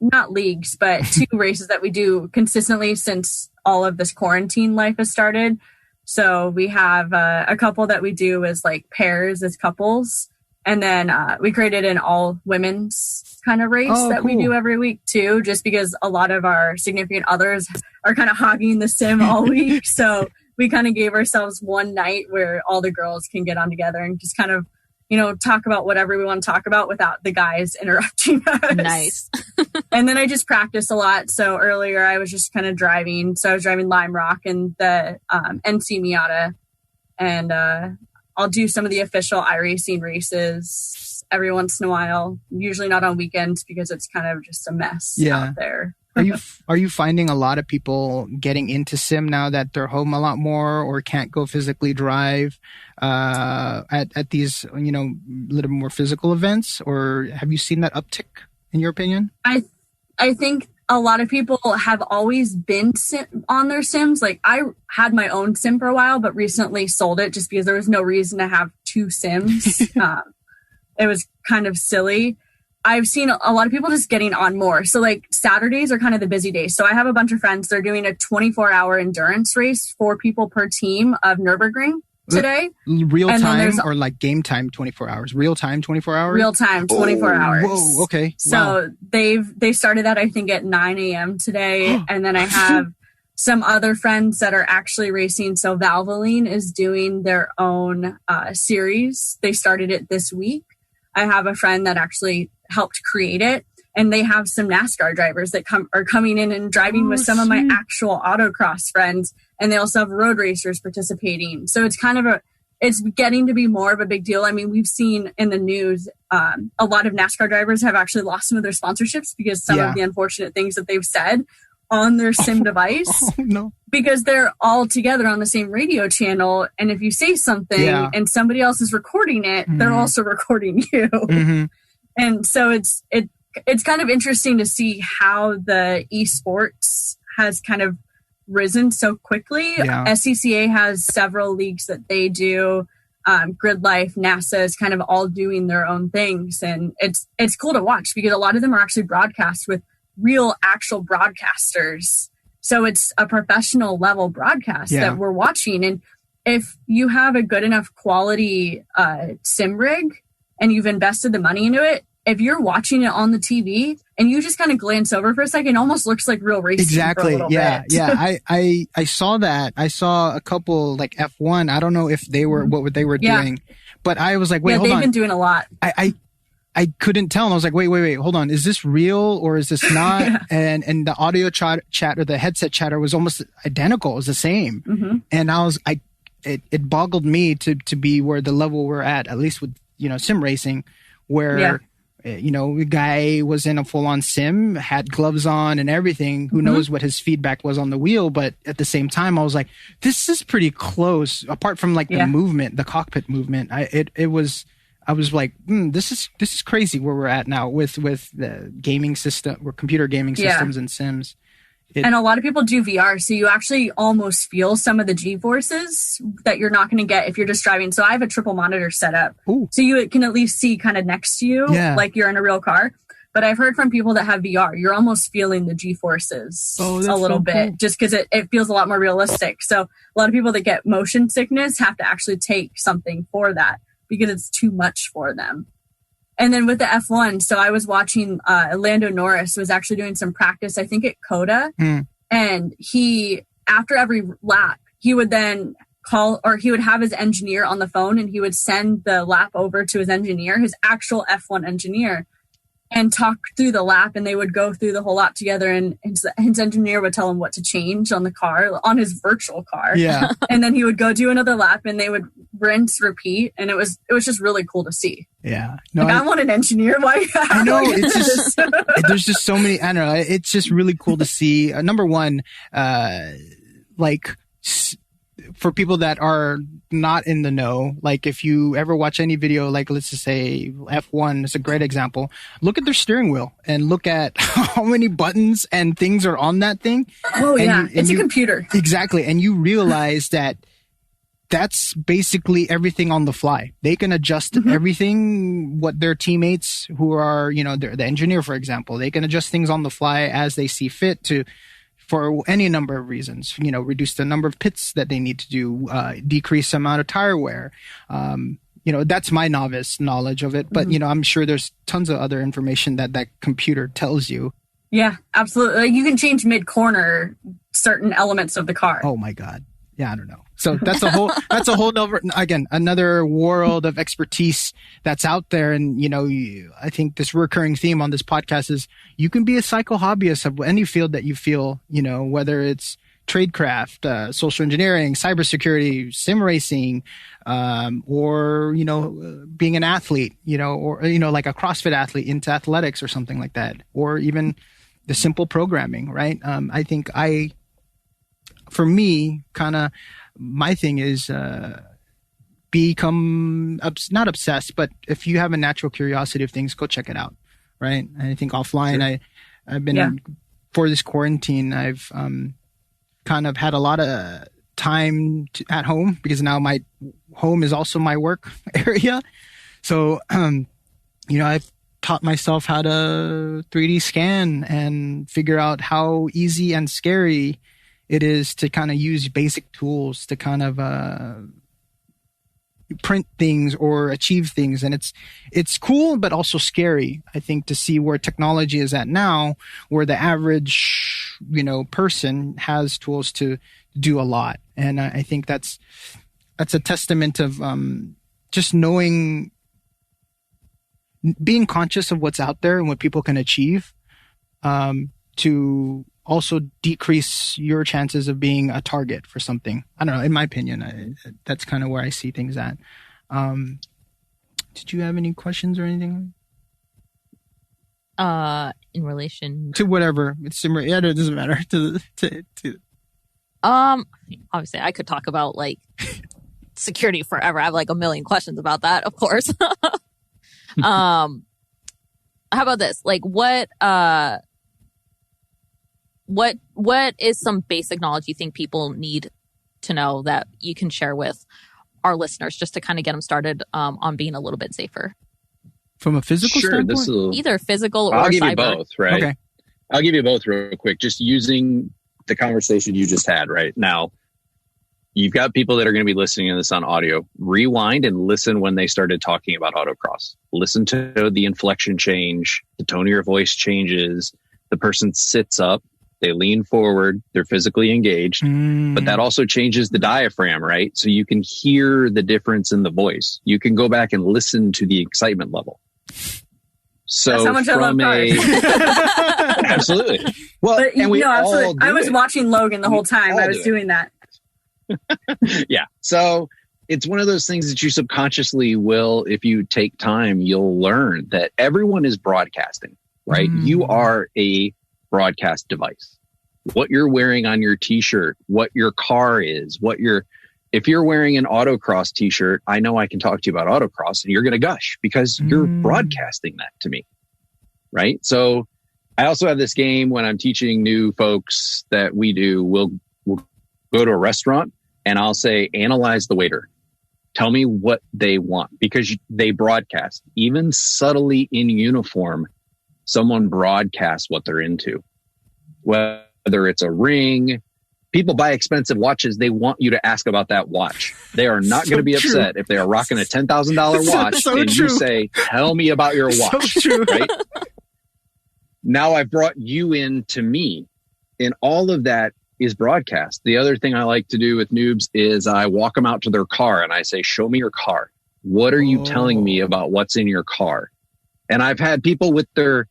not leagues, but two races that we do consistently since all of this quarantine life has started. So we have a couple that we do as like pairs, as couples, and then we created an all women's kind of race we do every week too, just because a lot of our significant others are kind of hogging the sim all week. So we kind of gave ourselves one night where all the girls can get on together and just kind of, talk about whatever we want to talk about without the guys interrupting us. Nice. And then I just practice a lot. So earlier I was just kind of driving. So I was driving Lime Rock and the NC Miata, and I'll do some of the official iRacing races every once in a while, usually not on weekends because it's kind of just a mess out there. Are you finding a lot of people getting into sim now that they're home a lot more or can't go physically drive at these, little more physical events? Or have you seen that uptick in your opinion? I think a lot of people have always been on their sims. Like I had my own sim for a while, but recently sold it just because there was no reason to have two sims. It was kind of silly. I've seen a lot of people just getting on more. So like Saturdays are kind of the busy days. So I have a bunch of friends. They're doing a 24-hour endurance race, 4 people per team of Nürburgring today. Real time or like game time 24 hours? Real time 24 hours? Real time 24 hours. Whoa, okay. So they started that I think at 9 a.m. today. And then I have some other friends that are actually racing. So Valvoline is doing their own series. They started it this week. I have a friend that actually helped create it, and they have some NASCAR drivers that are coming in and driving with some of my actual autocross friends, and they also have road racers participating. So it's kind of it's getting to be more of a big deal. I mean, we've seen in the news a lot of NASCAR drivers have actually lost some of their sponsorships because some of the unfortunate things that they've said on their sim device. Oh, no. Because they're all together on the same radio channel. And if you say something and somebody else is recording it, they're also recording you. Mm-hmm. And so it's kind of interesting to see how the esports has kind of risen so quickly. Yeah. SCCA has several leagues that they do. Grid Life, NASA is kind of all doing their own things. And it's cool to watch because a lot of them are actually broadcast with real actual broadcasters. So it's a professional level broadcast that we're watching. And if you have a good enough quality sim rig and you've invested the money into it, if you're watching it on the TV and you just kind of glance over for a second, it almost looks like real racing. Exactly. For a yeah. bit. Yeah. I saw that. I saw a couple like F1. I don't know if they were, what they were doing, but I was like, wait, hold on. They've been doing a lot. I couldn't tell. And I was like, wait, hold on. Is this real or is this not? And the audio chat or the headset chatter was almost identical. It was the same. Mm-hmm. And it boggled me to be where the level we're at least with, sim racing, where, the guy was in a full on sim, had gloves on and everything. Who knows what his feedback was on the wheel. But at the same time, I was like, this is pretty close apart from like the movement, the cockpit movement. I was like, this is crazy where we're at now with the gaming system or computer gaming systems and sims. And a lot of people do VR, so you actually almost feel some of the G-forces that you're not going to get if you're just driving. So I have a triple monitor setup, so you can at least see kind of next to you, like you're in a real car. But I've heard from people that have VR, you're almost feeling the G-forces a little bit, just because it feels a lot more realistic. So a lot of people that get motion sickness have to actually take something for that. because it's too much for them. And then with the F1, so I was watching Lando Norris was actually doing some practice, I think at COTA. And he, after every lap, he would then call, or he would have his engineer on the phone, and he would send the lap over to his engineer, his actual F1 engineer, and talk through the lap, and they would go through the whole lap together, and his engineer would tell him what to change on the car, on his virtual car. Yeah. And then he would go do another lap, and they would rinse, repeat, and it was just really cool to see. Yeah. No, like, I want an engineer. Why? I know. It's just, there's just so many, I don't know. It's just really cool to see. Number one, like, for people that are not in the know, like if you ever watch any video, like let's just say F1 is a great example, look at their steering wheel and look at how many buttons and things are on that thing. Oh, yeah. It's a computer. Exactly. And you realize that that's basically everything on the fly. They can adjust everything, what their teammates who are, you know, the engineer, for example, they can adjust things on the fly as they see fit for any number of reasons, you know, reduce the number of pits that they need to do, decrease the amount of tire wear. You know, that's my novice knowledge of it, but you know, I'm sure there's tons of other information that computer tells you. Yeah, absolutely. Like you can change mid-corner certain elements of the car. Oh my God. Yeah, I don't know. So that's a whole another world of expertise that's out there. And, you know, I think this recurring theme on this podcast is you can be a psycho-hobbyist of any field that you feel, you know, whether it's tradecraft, social engineering, cybersecurity, sim racing, or, you know, being an athlete, you know, or, you know, like a CrossFit athlete into athletics or something like that, or even the simple programming, right? I think for me, kind of my thing is become not obsessed, but if you have a natural curiosity of things, go check it out, right? And I think offline, I've been for this quarantine, I've kind of had a lot of time at home because now my home is also my work area. So, you know, I've taught myself how to 3D scan and figure out how easy and scary it is to kind of use basic tools to kind of print things or achieve things. And it's cool, but also scary, I think, to see where technology is at now, where the average, you know, person has tools to do a lot. And I think that's a testament of just knowing, being conscious of what's out there and what people can achieve, to also decrease your chances of being a target for something. I don't know. In my opinion, that's kind of where I see things at. Did you have any questions or anything? In relation to whatever, it doesn't matter. Obviously, I could talk about like security forever. I have like a million questions about that, of course. How about this? Like, what is some basic knowledge you think people need to know that you can share with our listeners just to kind of get them started on being a little bit safer? From a physical standpoint? Either physical or cyber. I'll give you both, right? Okay. I'll give you both real quick. Just using the conversation you just had right now. You've got people that are going to be listening to this on audio. Rewind and listen when they started talking about autocross. Listen to the inflection change. The tone of your voice changes. The person sits up. They lean forward, they're physically engaged, but that also changes the diaphragm, right? So you can hear the difference in the voice. You can go back and listen to the excitement level. So that's how much I love cars. Absolutely. Well, but, and we absolutely. I was watching Logan the whole time. I was doing that. Yeah. So it's one of those things that you subconsciously will, if you take time, you'll learn that everyone is broadcasting, right? You are a broadcast device. What you're wearing on your t-shirt, what your car is, if you're wearing an autocross t-shirt, I know I can talk to you about autocross and you're going to gush because you're broadcasting that to me. Right. So I also have this game when I'm teaching new folks that we'll go to a restaurant and I'll say, analyze the waiter. Tell me what they want because they broadcast even subtly in uniform. Someone broadcasts what they're into, whether it's a ring, people buy expensive watches. They want you to ask about that watch. They are not going to be upset if they are rocking a $10,000 watch and you say, tell me about your watch. So true. Right? Now I've brought you in to me, and all of that is broadcast. The other thing I like to do with noobs is I walk them out to their car and I say, show me your car. What are you telling me about what's in your car? And I've had people with their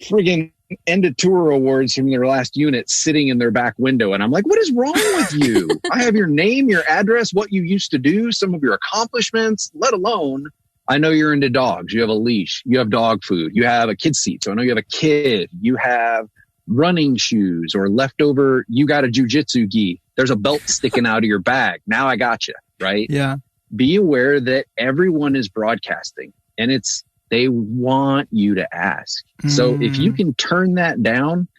friggin' end of tour awards from their last unit sitting in their back window. And I'm like, what is wrong with you? I have your name, your address, what you used to do, some of your accomplishments, let alone, I know you're into dogs. You have a leash. You have dog food. You have a kid seat. So I know you have a kid. You have running shoes or leftover. You got a jujitsu gi. There's a belt sticking out of your bag. Now I got you, right? Yeah. Be aware that everyone is broadcasting, and they want you to ask. So if you can turn that down,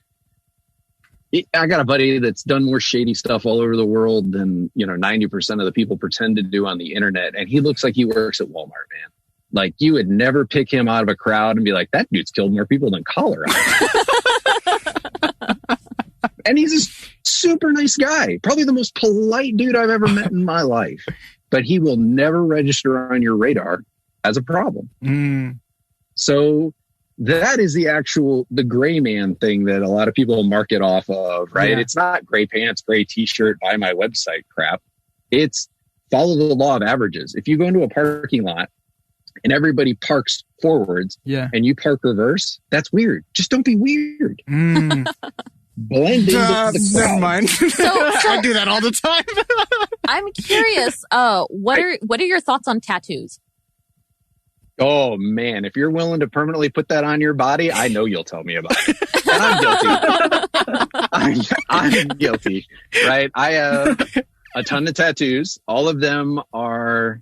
I got a buddy that's done more shady stuff all over the world than, 90% of the people pretend to do on the internet. And he looks like he works at Walmart, man. Like, you would never pick him out of a crowd and be like, that dude's killed more people than Colorado. And he's a super nice guy. Probably the most polite dude I've ever met in my life. But he will never register on your radar as a problem. So that is the gray man thing that a lot of people market off of, right? Yeah. It's not gray pants, gray t-shirt, buy my website crap. It's follow the law of averages. If you go into a parking lot and everybody parks forwards and you park reverse, that's weird. Just don't be weird. Blend into the crowd. Never mind. I do that all the time. I'm curious. What are your thoughts on tattoos? Oh man, if you're willing to permanently put that on your body, I know you'll tell me about it. And I'm guilty. I'm guilty, right? I have a ton of tattoos. All of them are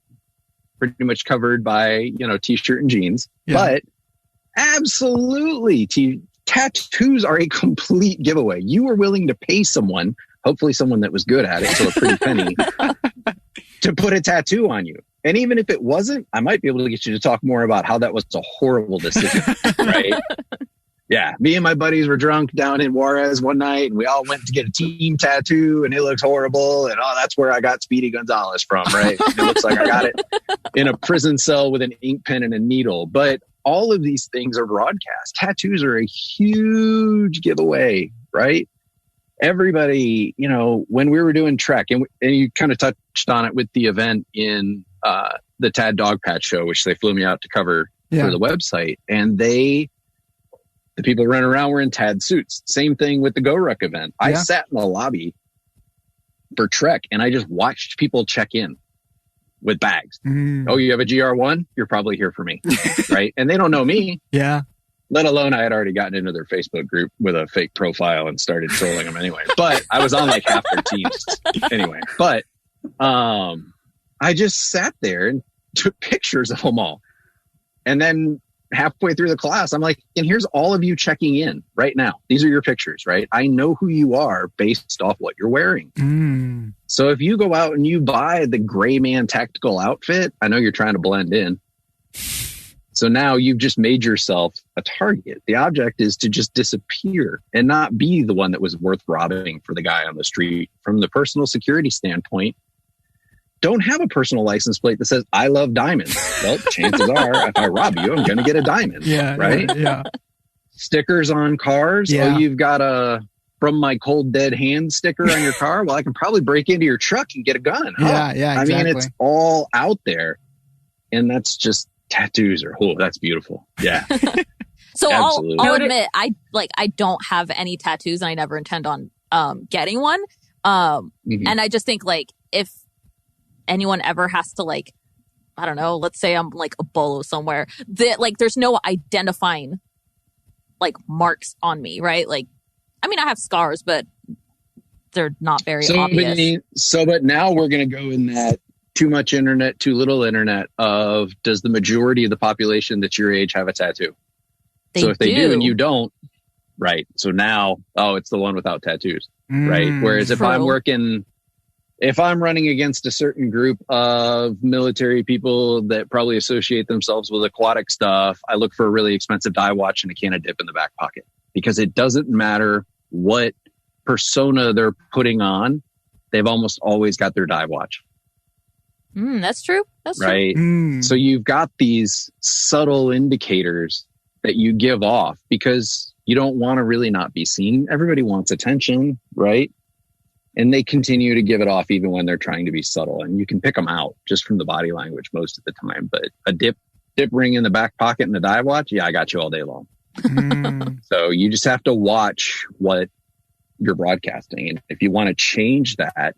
pretty much covered by, t-shirt and jeans. Yeah. But absolutely, tattoos are a complete giveaway. You were willing to pay someone, hopefully someone that was good at it, so a pretty penny, to put a tattoo on you. And even if it wasn't, I might be able to get you to talk more about how that was a horrible decision, right? Yeah. Me and my buddies were drunk down in Juarez one night, and we all went to get a team tattoo, and it looks horrible. And that's where I got Speedy Gonzalez from, right? It looks like I got it in a prison cell with an ink pen and a needle. But all of these things are broadcast. Tattoos are a huge giveaway, right? Everybody, when we were doing Trek, and you kind of touched on it with the event in the Tad Dog Patch show, which they flew me out to cover for the website. And the people running around were in Tad suits. Same thing with the GORUCK event. I sat in the lobby for Trek and I just watched people check in with bags. Oh, you have a GR1? You're probably here for me. Right? And they don't know me. Yeah. Let alone I had already gotten into their Facebook group with a fake profile and started trolling them anyway. But I was on like half their teams anyway. But I just sat there and took pictures of them all. And then halfway through the class, I'm like, and here's all of you checking in right now. These are your pictures, right? I know who you are based off what you're wearing. So if you go out and you buy the gray man tactical outfit, I know you're trying to blend in. So now you've just made yourself a target. The object is to just disappear and not be the one that was worth robbing for the guy on the street. From the personal security standpoint, don't have a personal license plate that says, I love diamonds. Well, chances are, if I rob you, I'm going to get a diamond. Right? Yeah. Stickers on cars. Yeah. Oh, you've got a from my cold dead hand sticker on your car. Well, I can probably break into your truck and get a gun. Yeah, exactly. I mean, it's all out there. And that's just tattoos are, that's beautiful. Yeah. So I'll admit, I don't have any tattoos and I never intend on getting one. And I just think if anyone ever has to I don't know, let's say I'm a bolo somewhere, that there's no identifying marks on me, right? I mean, I have scars, but they're not very obvious. But now we're going to go in that too much internet, too little internet of, does the majority of the population that's your age have a tattoo? So if they do and you don't, right. So now, it's the one without tattoos, right? Whereas if I'm running against a certain group of military people that probably associate themselves with aquatic stuff, I look for a really expensive dye watch and a can of dip in the back pocket, because it doesn't matter what persona they're putting on, they've almost always got their dive watch. That's true. That's right. True. So you've got these subtle indicators that you give off because you don't want to really not be seen. Everybody wants attention, right? And they continue to give it off even when they're trying to be subtle. And you can pick them out just from the body language most of the time. But a dip ring in the back pocket and a dive watch, yeah, I got you all day long. So you just have to watch what you're broadcasting. And if you want to change that,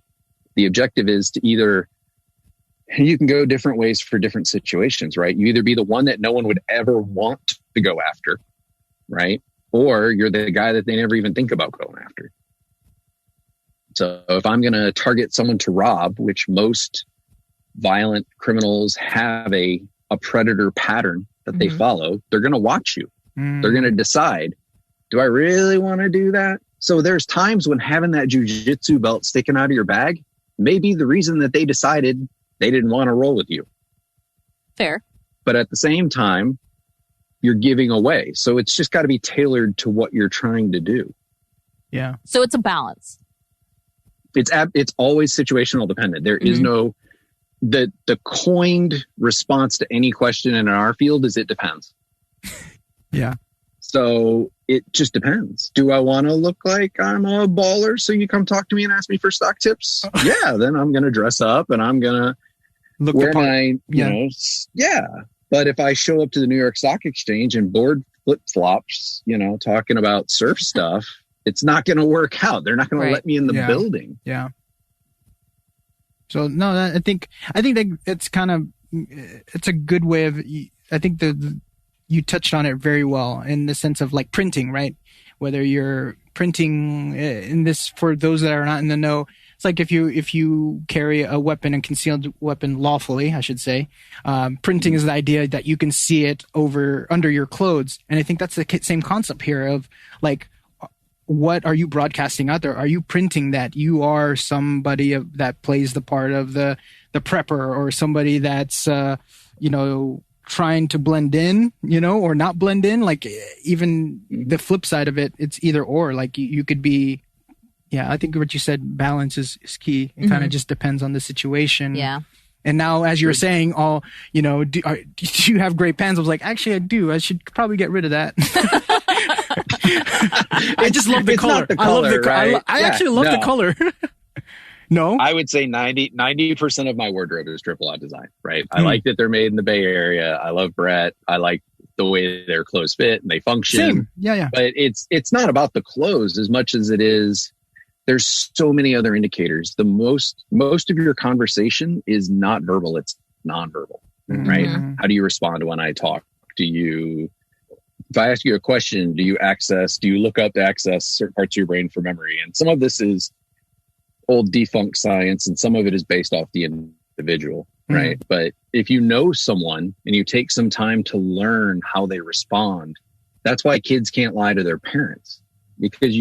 the objective is to either, you can go different ways for different situations, right? You either be the one that no one would ever want to go after, right? Or you're the guy that they never even think about going after. So if I'm going to target someone to rob, which most violent criminals have a predator pattern that they follow, they're going to watch you. They're going to decide, do I really want to do that? So there's times when having that jujitsu belt sticking out of your bag may be the reason that they decided they didn't want to roll with you. Fair. But at the same time, you're giving away. So it's just got to be tailored to what you're trying to do. Yeah. So it's a balance. It's always situational dependent. There is no, the coined response to any question in our field is it depends. Yeah. So it just depends. Do I want to look like I'm a baller so you come talk to me and ask me for stock tips? Yeah, then I'm going to dress up and I'm going to wear my, But if I show up to the New York Stock Exchange and board flip-flops, talking about surf stuff, it's not going to work out. They're not going to let me in the building. Yeah. So no, I think that it's kind of, it's a good way of, I think you touched on it very well in the sense of like printing, right? Whether you're printing in this, for those that are not in the know, it's like if you carry a weapon and concealed weapon lawfully, I should say, printing is the idea that you can see it under your clothes. And I think that's the same concept here of like, what are you broadcasting out there? Are you printing that you are somebody that plays the part of the prepper, or somebody that's, trying to blend in, or not blend in? Like even the flip side of it, it's either or. Like you could be, I think what you said, balance is key. It kind of just depends on the situation. Yeah. And now, as you're saying, do you have gray pants? I was like, actually, I do. I should probably get rid of that. I just love the color. I love the color. Right? I actually love the color. No, I would say 90% of my wardrobe is triple out design, right? I like that they're made in the Bay Area. I love Brett. I like the way their clothes fit and they function. Same. Yeah. But it's not about the clothes as much as it is, there's so many other indicators. The most of your conversation is not verbal. It's nonverbal, right? How do you respond when I talk? If I ask you a question, do you look up to access certain parts of your brain for memory? And some of this is old defunct science, and some of it is based off the individual, right? But if you know someone and you take some time to learn how they respond, that's why kids can't lie to their parents, because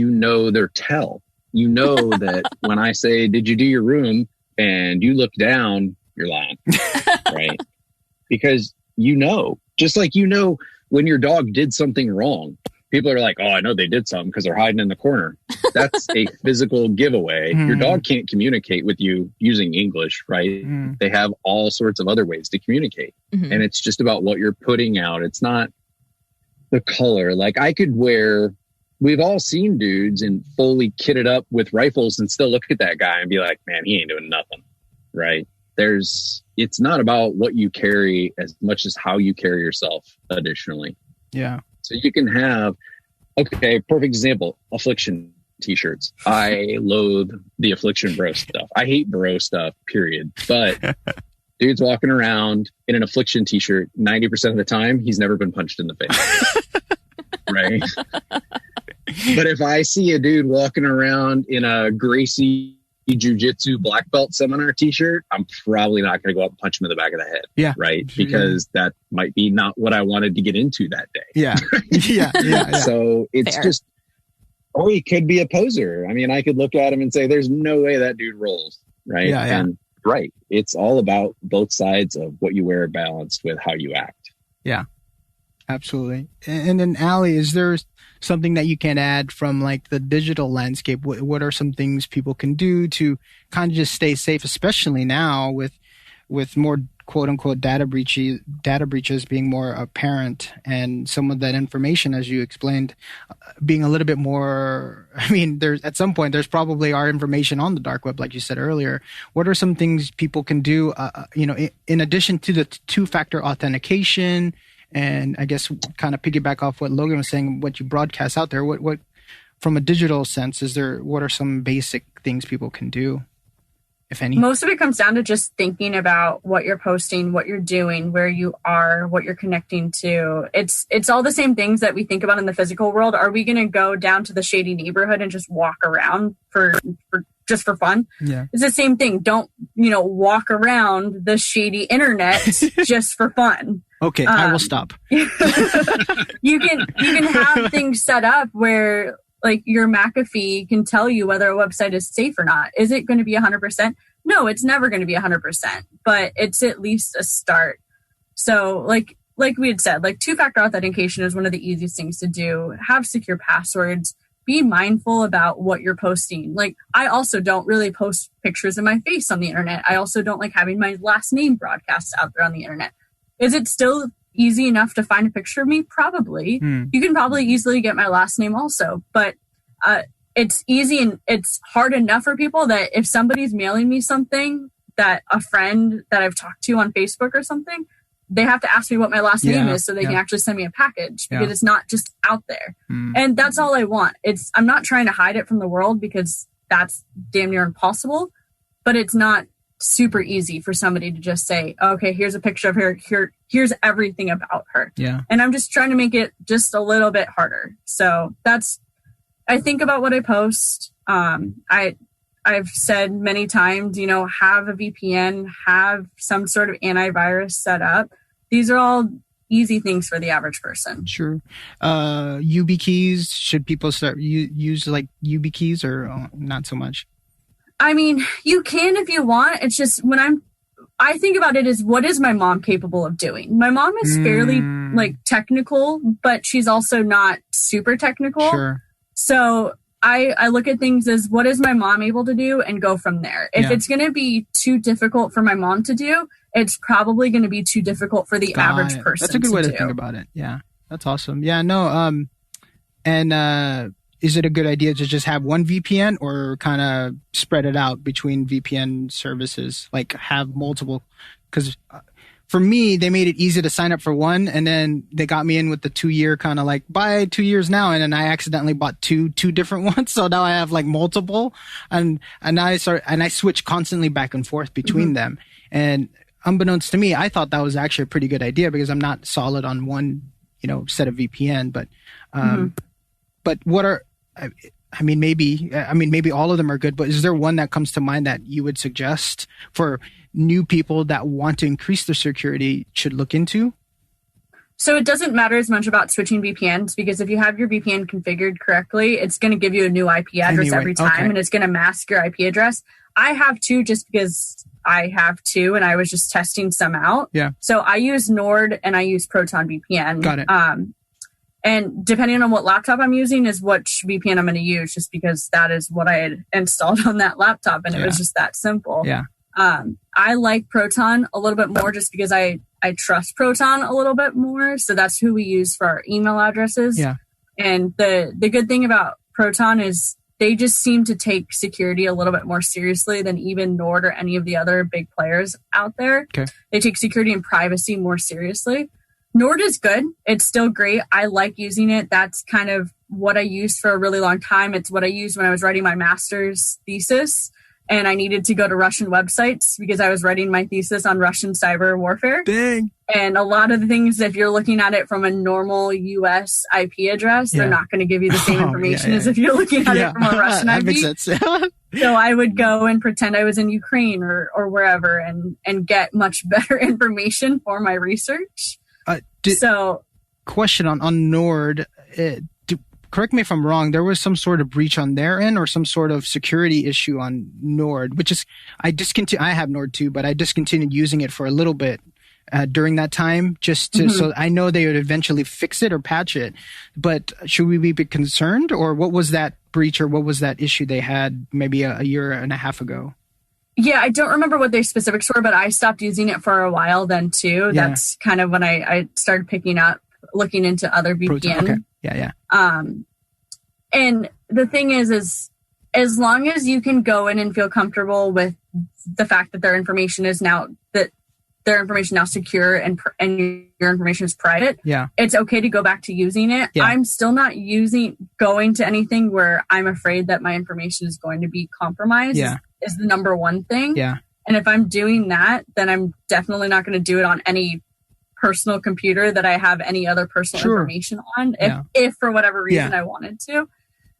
their tell. You know that when I say, did you do your room? And you look down, you're lying, right? Because just like when your dog did something wrong, people are like, oh, I know they did something because they're hiding in the corner. That's a physical giveaway. Your dog can't communicate with you using English, right? They have all sorts of other ways to communicate. And it's just about what you're putting out. It's not the color. Like we've all seen dudes and fully kitted up with rifles and still look at that guy and be like, man, he ain't doing nothing, right? It's not about what you carry as much as how you carry yourself additionally. Yeah. So you can have, perfect example, Affliction t-shirts. I loathe the Affliction bro stuff. I hate bro stuff, period. But dude's walking around in an Affliction t-shirt 90% of the time, he's never been punched in the face. Right? But if I see a dude walking around in a Gracie Jiu-Jitsu black belt seminar t-shirt, I'm probably not going to go up and punch him in the back of the head. Yeah. Right. Because that might be not what I wanted to get into that day. Yeah. Yeah. So it's fair. just, or he could be a poser. I mean, I could look at him and say, there's no way that dude rolls. Right. Yeah. And right. It's all about both sides of what you wear balanced with how you act. Yeah. Absolutely. And then, Ally, is there something that you can add from like the digital landscape? What are some things people can do to kind of just stay safe, especially now with more quote unquote data breaches being more apparent, and some of that information, as you explained, being a little bit more, I mean, there's at some point there's probably our information on the dark web, like you said earlier. What are some things people can do, in addition to the two-factor authentication? And I guess kind of piggyback off what Logan was saying, what you broadcast out there, what from a digital sense, what are some basic things people can do, if any? Most of it comes down to just thinking about what you're posting, what you're doing, where you are, what you're connecting to. It's all the same things that we think about in the physical world. Are we going to go down to the shady neighborhood and just walk around for fun? Yeah. It's the same thing. Don't, walk around the shady internet just for fun. Okay, I will stop. You can have things set up where like your McAfee can tell you whether a website is safe or not. Is it going to be 100%? No, it's never going to be 100%, but it's at least a start. So like we had said, like two-factor authentication is one of the easiest things to do. Have secure passwords. Be mindful about what you're posting. Like, I also don't really post pictures of my face on the internet. I also don't like having my last name broadcast out there on the internet. Is it still easy enough to find a picture of me? Probably. You can probably easily get my last name also. But it's easy and it's hard enough for people that if somebody's mailing me something, that a friend that I've talked to on Facebook or something, they have to ask me what my last name is so they can actually send me a package, because it's not just out there. And that's all I want. I'm not trying to hide it from the world, because that's damn near impossible, but it's not super easy for somebody to just say, okay, here's a picture of her. Here's everything about her. Yeah. And I'm just trying to make it just a little bit harder. So I think about what I post. I've said many times, have a VPN, have some sort of antivirus set up. These are all easy things for the average person. Sure. YubiKeys, should people start use like YubiKeys or not so much? I mean, you can if you want. It's just I think about it as, what is my mom capable of doing? My mom is fairly like technical, but she's also not super technical. Sure. So I look at things as, what is my mom able to do, and go from there. If it's going to be too difficult for my mom to do, it's probably going to be too difficult for the average person. That's a good way to think about it. Yeah, that's awesome. Yeah, no. Is it a good idea to just have one VPN, or kind of spread it out between VPN services, like have multiple? Because for me, they made it easy to sign up for one, and then they got me in with the 2-year kind of like, buy 2 years now, and then I accidentally bought two different ones, so now I have like multiple, and I switch constantly back and forth between them. And unbeknownst to me, I thought that was actually a pretty good idea, because I'm not solid on one set of VPN, but what are, I mean, maybe all of them are good, but is there one that comes to mind that you would suggest for new people that want to increase their security should look into? So it doesn't matter as much about switching VPNs, because if you have your VPN configured correctly, it's going to give you a new IP address every time, and it's going to mask your IP address. I have two just because I have two, and I was just testing some out. Yeah. So I use Nord and I use Proton VPN. Got it. And depending on what laptop I'm using is which VPN I'm going to use, just because that is what I had installed on that laptop, and it was just that simple. Yeah. I like Proton a little bit more, just because I trust Proton a little bit more. So that's who we use for our email addresses. Yeah. And the good thing about Proton is they just seem to take security a little bit more seriously than even Nord or any of the other big players out there. Okay. They take security and privacy more seriously. Nord is good. It's still great. I like using it. That's kind of what I used for a really long time. It's what I used when I was writing my master's thesis, and I needed to go to Russian websites because I was writing my thesis on Russian cyber warfare. Dang. And a lot of the things, if you're looking at it from a normal US IP address, they're not going to give you the same information as if you're looking at it from a Russian that IP. Makes sense. So I would go and pretend I was in Ukraine or wherever and get much better information for my research. Question on Nord. Correct me if I'm wrong, there was some sort of breach on their end or some sort of security issue on Nord, which is, I have Nord too, but I discontinued using it for a little bit during that time, just to, so I know they would eventually fix it or patch it. But should we be concerned, or what was that breach, or what was that issue they had maybe a year and a half ago? Yeah, I don't remember what their specifics were, but I stopped using it for a while then too. Yeah. That's kind of when I started looking into other VPN. Okay. Yeah. And the thing is as long as you can go in and feel comfortable with the fact that their information is now secure and your information is private, it's okay to go back to using it. Yeah. I'm still not going to anything where I'm afraid that my information is going to be compromised. Yeah. Is the number one thing. Yeah. And if I'm doing that, then I'm definitely not going to do it on any personal computer that I have any other personal information on, if for whatever reason I wanted to.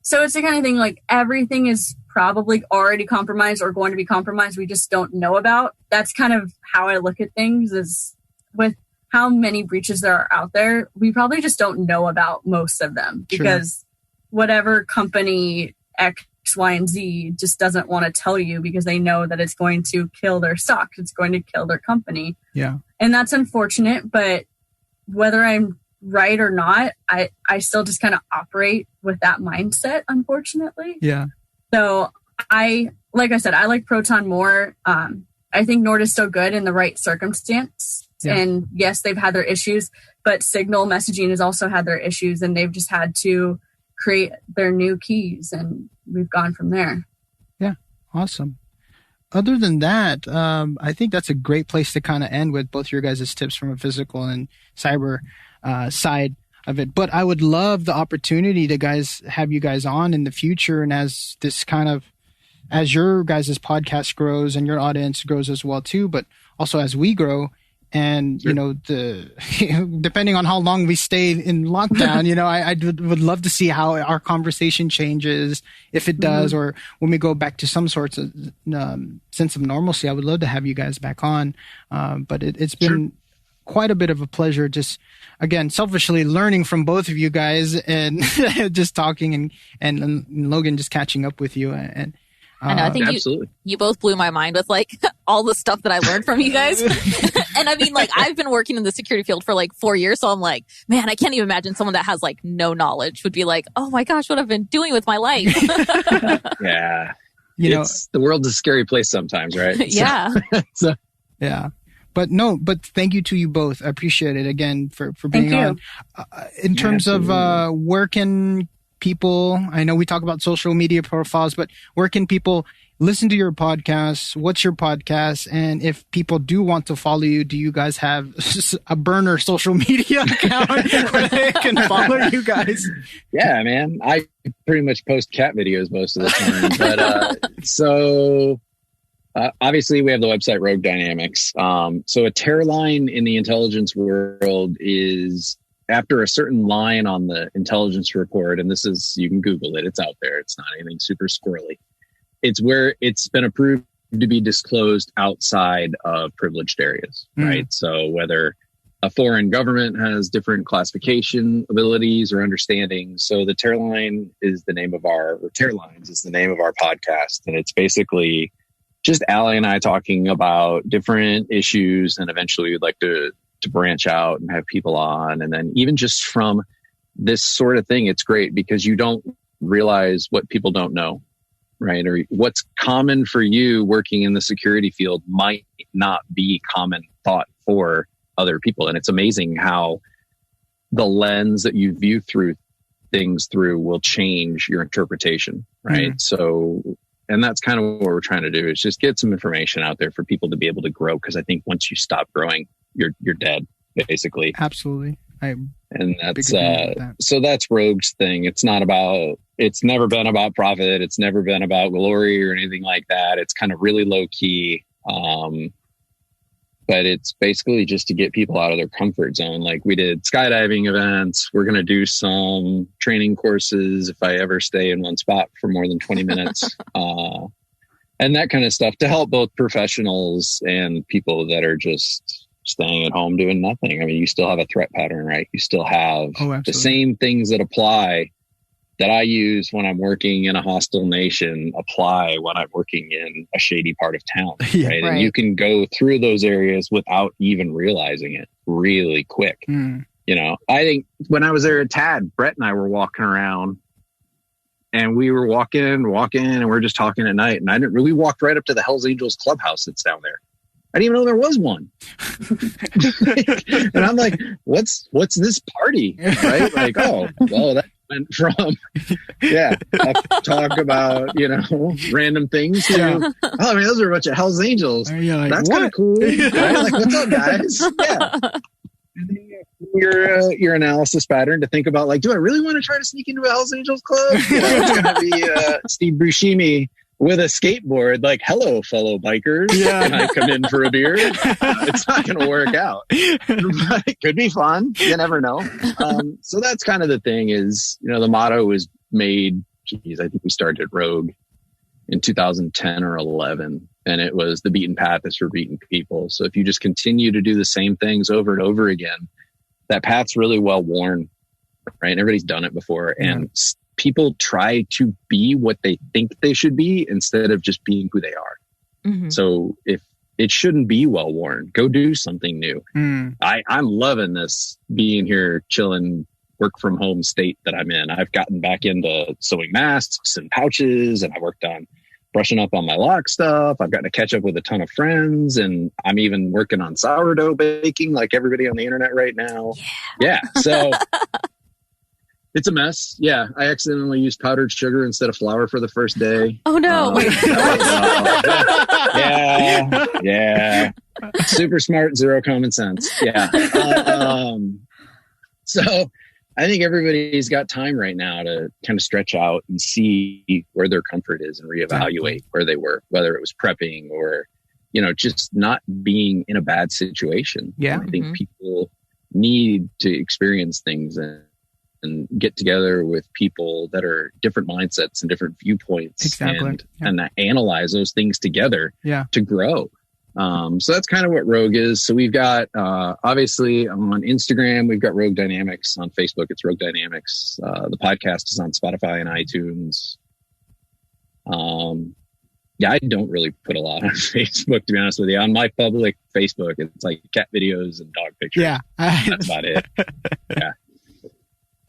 So it's the kind of thing, like, everything is probably already compromised or going to be compromised. We just don't know about. That's kind of how I look at things, is with how many breaches there are out there. We probably just don't know about most of them because whatever company X, Y, and Z just doesn't want to tell you because they know that it's going to kill their stock. It's going to kill their company. Yeah. And that's unfortunate, but whether I'm right or not, I still just kind of operate with that mindset, unfortunately. Yeah. So like I said, I like Proton more. I think Nord is still good in the right circumstance. Yeah. And yes, they've had their issues, but Signal messaging has also had their issues, and they've just had to create their new keys, and we've gone from there. Yeah. Awesome. Other than that, I think that's a great place to kind of end with both your guys' tips from a physical and cyber side of it. But I would love the opportunity to have you guys on in the future. And as your guys' podcast grows and your audience grows as well too, but also as we grow, and depending on how long we stay in lockdown, I would love to see how our conversation changes, if it does, or when we go back to some sorts of sense of normalcy. I would love to have you guys back on. But it's been quite a bit of a pleasure, just again, selfishly learning from both of you guys, and just talking and Logan just catching up with you. And I know, I think you both blew my mind with like all the stuff that I learned from you guys. And I mean, like, I've been working in the security field for like 4 years. So I'm like, man, I can't even imagine someone that has like no knowledge would be like, oh my gosh, what I've been doing with my life. Yeah. The world's a scary place sometimes, right? Yeah. Yeah. But thank you to you both. I appreciate it again for being on. In terms of where can people, I know we talk about social media profiles, but where can people listen to your podcast? What's your podcast? And if people do want to follow you, do you guys have a burner social media account where they can follow you guys? Yeah, man. I pretty much post cat videos most of the time. But obviously we have the website Rogue Dynamics. So a tear line in the intelligence world is after a certain line on the intelligence report, and you can Google it. It's out there. It's not anything super squirrely. It's where it's been approved to be disclosed outside of privileged areas, right? So whether a foreign government has different classification abilities or understandings. So the tear line is the name of tear lines is the name of our podcast. And it's basically just Ally and I talking about different issues. And eventually we'd like to branch out and have people on. And then even just from this sort of thing, it's great because you don't realize what people don't know. Right? Or what's common for you working in the security field might not be common thought for other people. And it's amazing how the lens that you view things through will change your interpretation. Right. So, and that's kind of what we're trying to do, is just get some information out there for people to be able to grow. Cause I think once you stop growing, you're dead, basically. Absolutely. So that's Rogue's thing. It's never been about profit. It's never been about glory or anything like that. It's kind of really low key. But it's basically just to get people out of their comfort zone. Like, we did skydiving events. We're going to do some training courses if I ever stay in one spot for more than 20 minutes. And that kind of stuff to help both professionals and people that are just staying at home doing nothing. I mean, you still have a threat pattern, right? You still have the same things that apply that I use when I'm working in a hostile nation apply when I'm working in a shady part of town, right? And you can go through those areas without even realizing it really quick. You know, I think when I was there at TAD, Brett and I were walking around and we were walking and we're just talking at night. And we walked right up to the Hells Angels clubhouse that's down there. I didn't even know there was one. And I'm like, what's this party? Right? Like, oh, well, that went from, talk about, you know, random things to, oh, I mean, those are a bunch of Hells Angels. Like, that's kind of cool. Right? Like, what's up, guys? Yeah. And then your analysis pattern to think about, like, do I really want to try to sneak into a Hells Angels club? You know, it's going to be Steve Buscemi with a skateboard, like, hello, fellow bikers. Can I come in for a beer? It's not going to work out. But it could be fun. You never know. So that's kind of the thing is, you know, the motto was made, I think we started at Rogue in 2010 or 11. And it was the beaten path is for beaten people. So if you just continue to do the same things over and over again, that path's really well worn, right? Everybody's done it before. And people try to be what they think they should be instead of just being who they are. So if it shouldn't be well worn, go do something new. I'm loving this being here, chilling, work from home state that I'm in. I've gotten back into sewing masks and pouches, and I worked on brushing up on my lock stuff. I've gotten to catch up with a ton of friends, and I'm even working on sourdough baking like everybody on the internet right now. So it's a mess. Yeah, I accidentally used powdered sugar instead of flour for the first day. Oh no! Yeah. Super smart, zero common sense. Yeah. So I think everybody's got time right now to kind of stretch out and see where their comfort is and reevaluate where they were, whether it was prepping or, you know, just not being in a bad situation. I think people need to experience things and get together with people that are different mindsets and different viewpoints and analyze those things together to grow. So that's kind of what Rogue is. So we've got, obviously on Instagram, we've got Rogue Dynamics. On Facebook, it's Rogue Dynamics. The podcast is on Spotify and iTunes. I don't really put a lot on Facebook, to be honest with you. On my public Facebook, it's like cat videos and dog pictures. That's about it.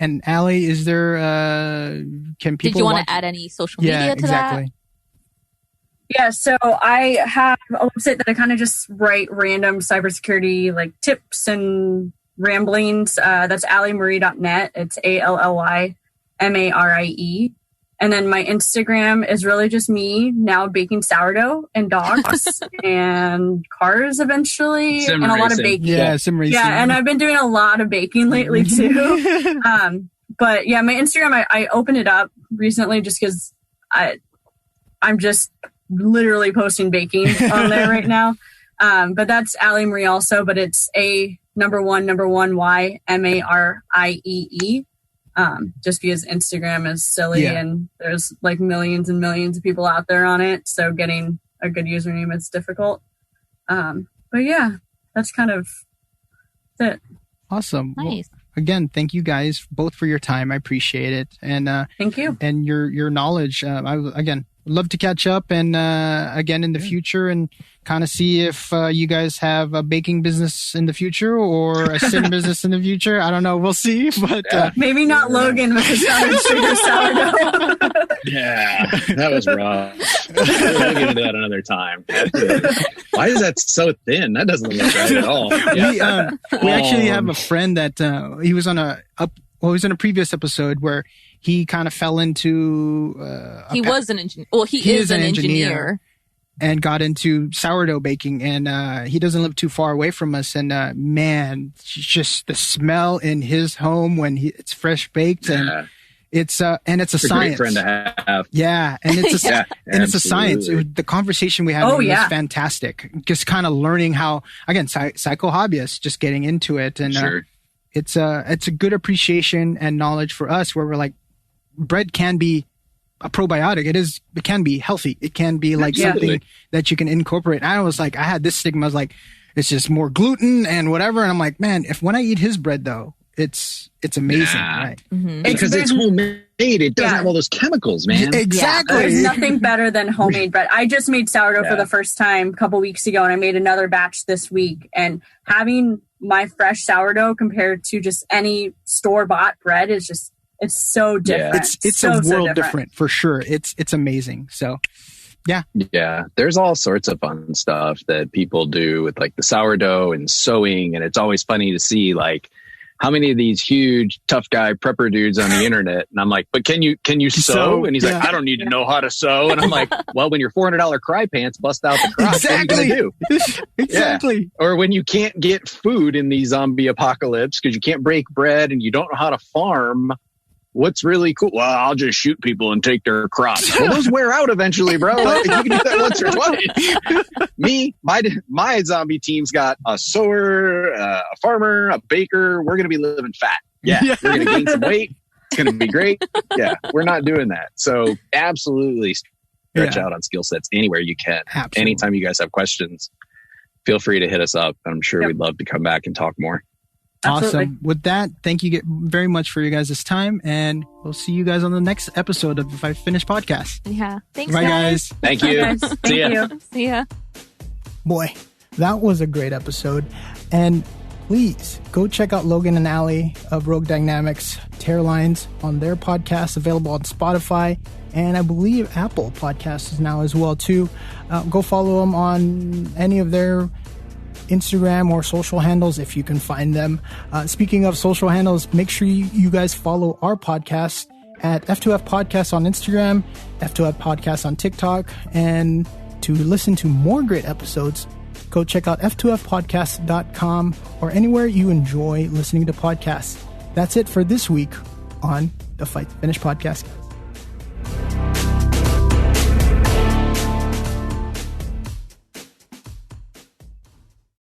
And Ally, is there, can people... Did you want to add any social media to that? Yeah, so I have a website that I kind of just write random cybersecurity like tips and ramblings. That's allymarie.net. It's ALLYMARIE. And then my Instagram is really just me now baking sourdough and dogs and cars eventually. Sim and racing. A lot of baking. Sim racing. Yeah, and I've been doing a lot of baking lately too. But yeah, my Instagram, I opened it up recently just because I'm just literally posting baking on there right now. But that's Ally Marie also, but it's number one Y MARIEE. Just because Instagram is silly and there's like millions and millions of people out there on it. So getting a good username is difficult. But yeah, that's kind of it. Awesome. Nice. Well, again, thank you guys both for your time. I appreciate it. And thank you. And your knowledge. Again, love to catch up and again in the future and kind of see if you guys have a baking business in the future or a sim business in the future. I don't know. We'll see. But maybe not Logan with his sourdough. Yeah, that was rough. We'll get into that another time. Why is that so thin? That doesn't look right at all. Yeah. We actually have a friend that he was on he was in a previous episode where he kind of fell into... he was an engineer. Well, he is an engineer. And got into sourdough baking. And he doesn't live too far away from us. And man, just the smell in his home when it's fresh baked. And it's a science. A great friend to have. Yeah. And it's a science. The conversation we had was fantastic. Just kind of learning how, again, psychohobbyist, just getting into it. And it's a good appreciation and knowledge for us where we're like, bread can be a probiotic. It can be healthy. It can be like something that you can incorporate. And I was like, I had this stigma. I was like, it's just more gluten and whatever. And I'm like, man, when I eat his bread though, it's amazing. Right? Mm-hmm. Because it's homemade. it doesn't have all those chemicals, man. Exactly. Yeah, there's nothing better than homemade bread. I just made sourdough for the first time a couple weeks ago, and I made another batch this week. And having my fresh sourdough compared to just any store-bought bread is just, it's so different. It's so world different for sure. It's amazing. So yeah, there's all sorts of fun stuff that people do with like the sourdough and sewing, and it's always funny to see like how many of these huge tough guy prepper dudes on the internet, and I'm like, but can you sew? And he's like, I don't need to know how to sew. And I'm like, well, when your $400 cry pants bust out the crotch, what are you gonna do? Exactly. Or when you can't get food in the zombie apocalypse because you can't break bread and you don't know how to farm, what's really cool? Well, I'll just shoot people and take their crops. Well, those wear out eventually, bro. Like, you can do that once or twice. My zombie team's got a sower, a farmer, a baker. We're going to be living fat. Yeah. We're going to gain some weight. It's going to be great. Yeah. We're not doing that. So absolutely stretch out on skill sets anywhere you can. Absolutely. Anytime you guys have questions, feel free to hit us up. I'm sure we'd love to come back and talk more. Absolutely. Awesome. With that, thank you very much for you guys' time, and we'll see you guys on the next episode of the Fight Finish podcast. Yeah. Thanks, Bye, guys. Thank you. Guys. See ya. See ya. Boy, that was a great episode. And please go check out Logan and Ally of Rogue Dynamics Tear Lines on their podcast, available on Spotify, and I believe Apple Podcasts is now as well too. Go follow them on any of their Instagram or social handles if you can find them. Speaking of social handles, make sure you guys follow our podcast at F2F Podcast on Instagram, F2F Podcast on TikTok, and to listen to more great episodes, go check out f2fpodcast.com or anywhere you enjoy listening to podcasts. That's it for this week on the Fight Finish podcast.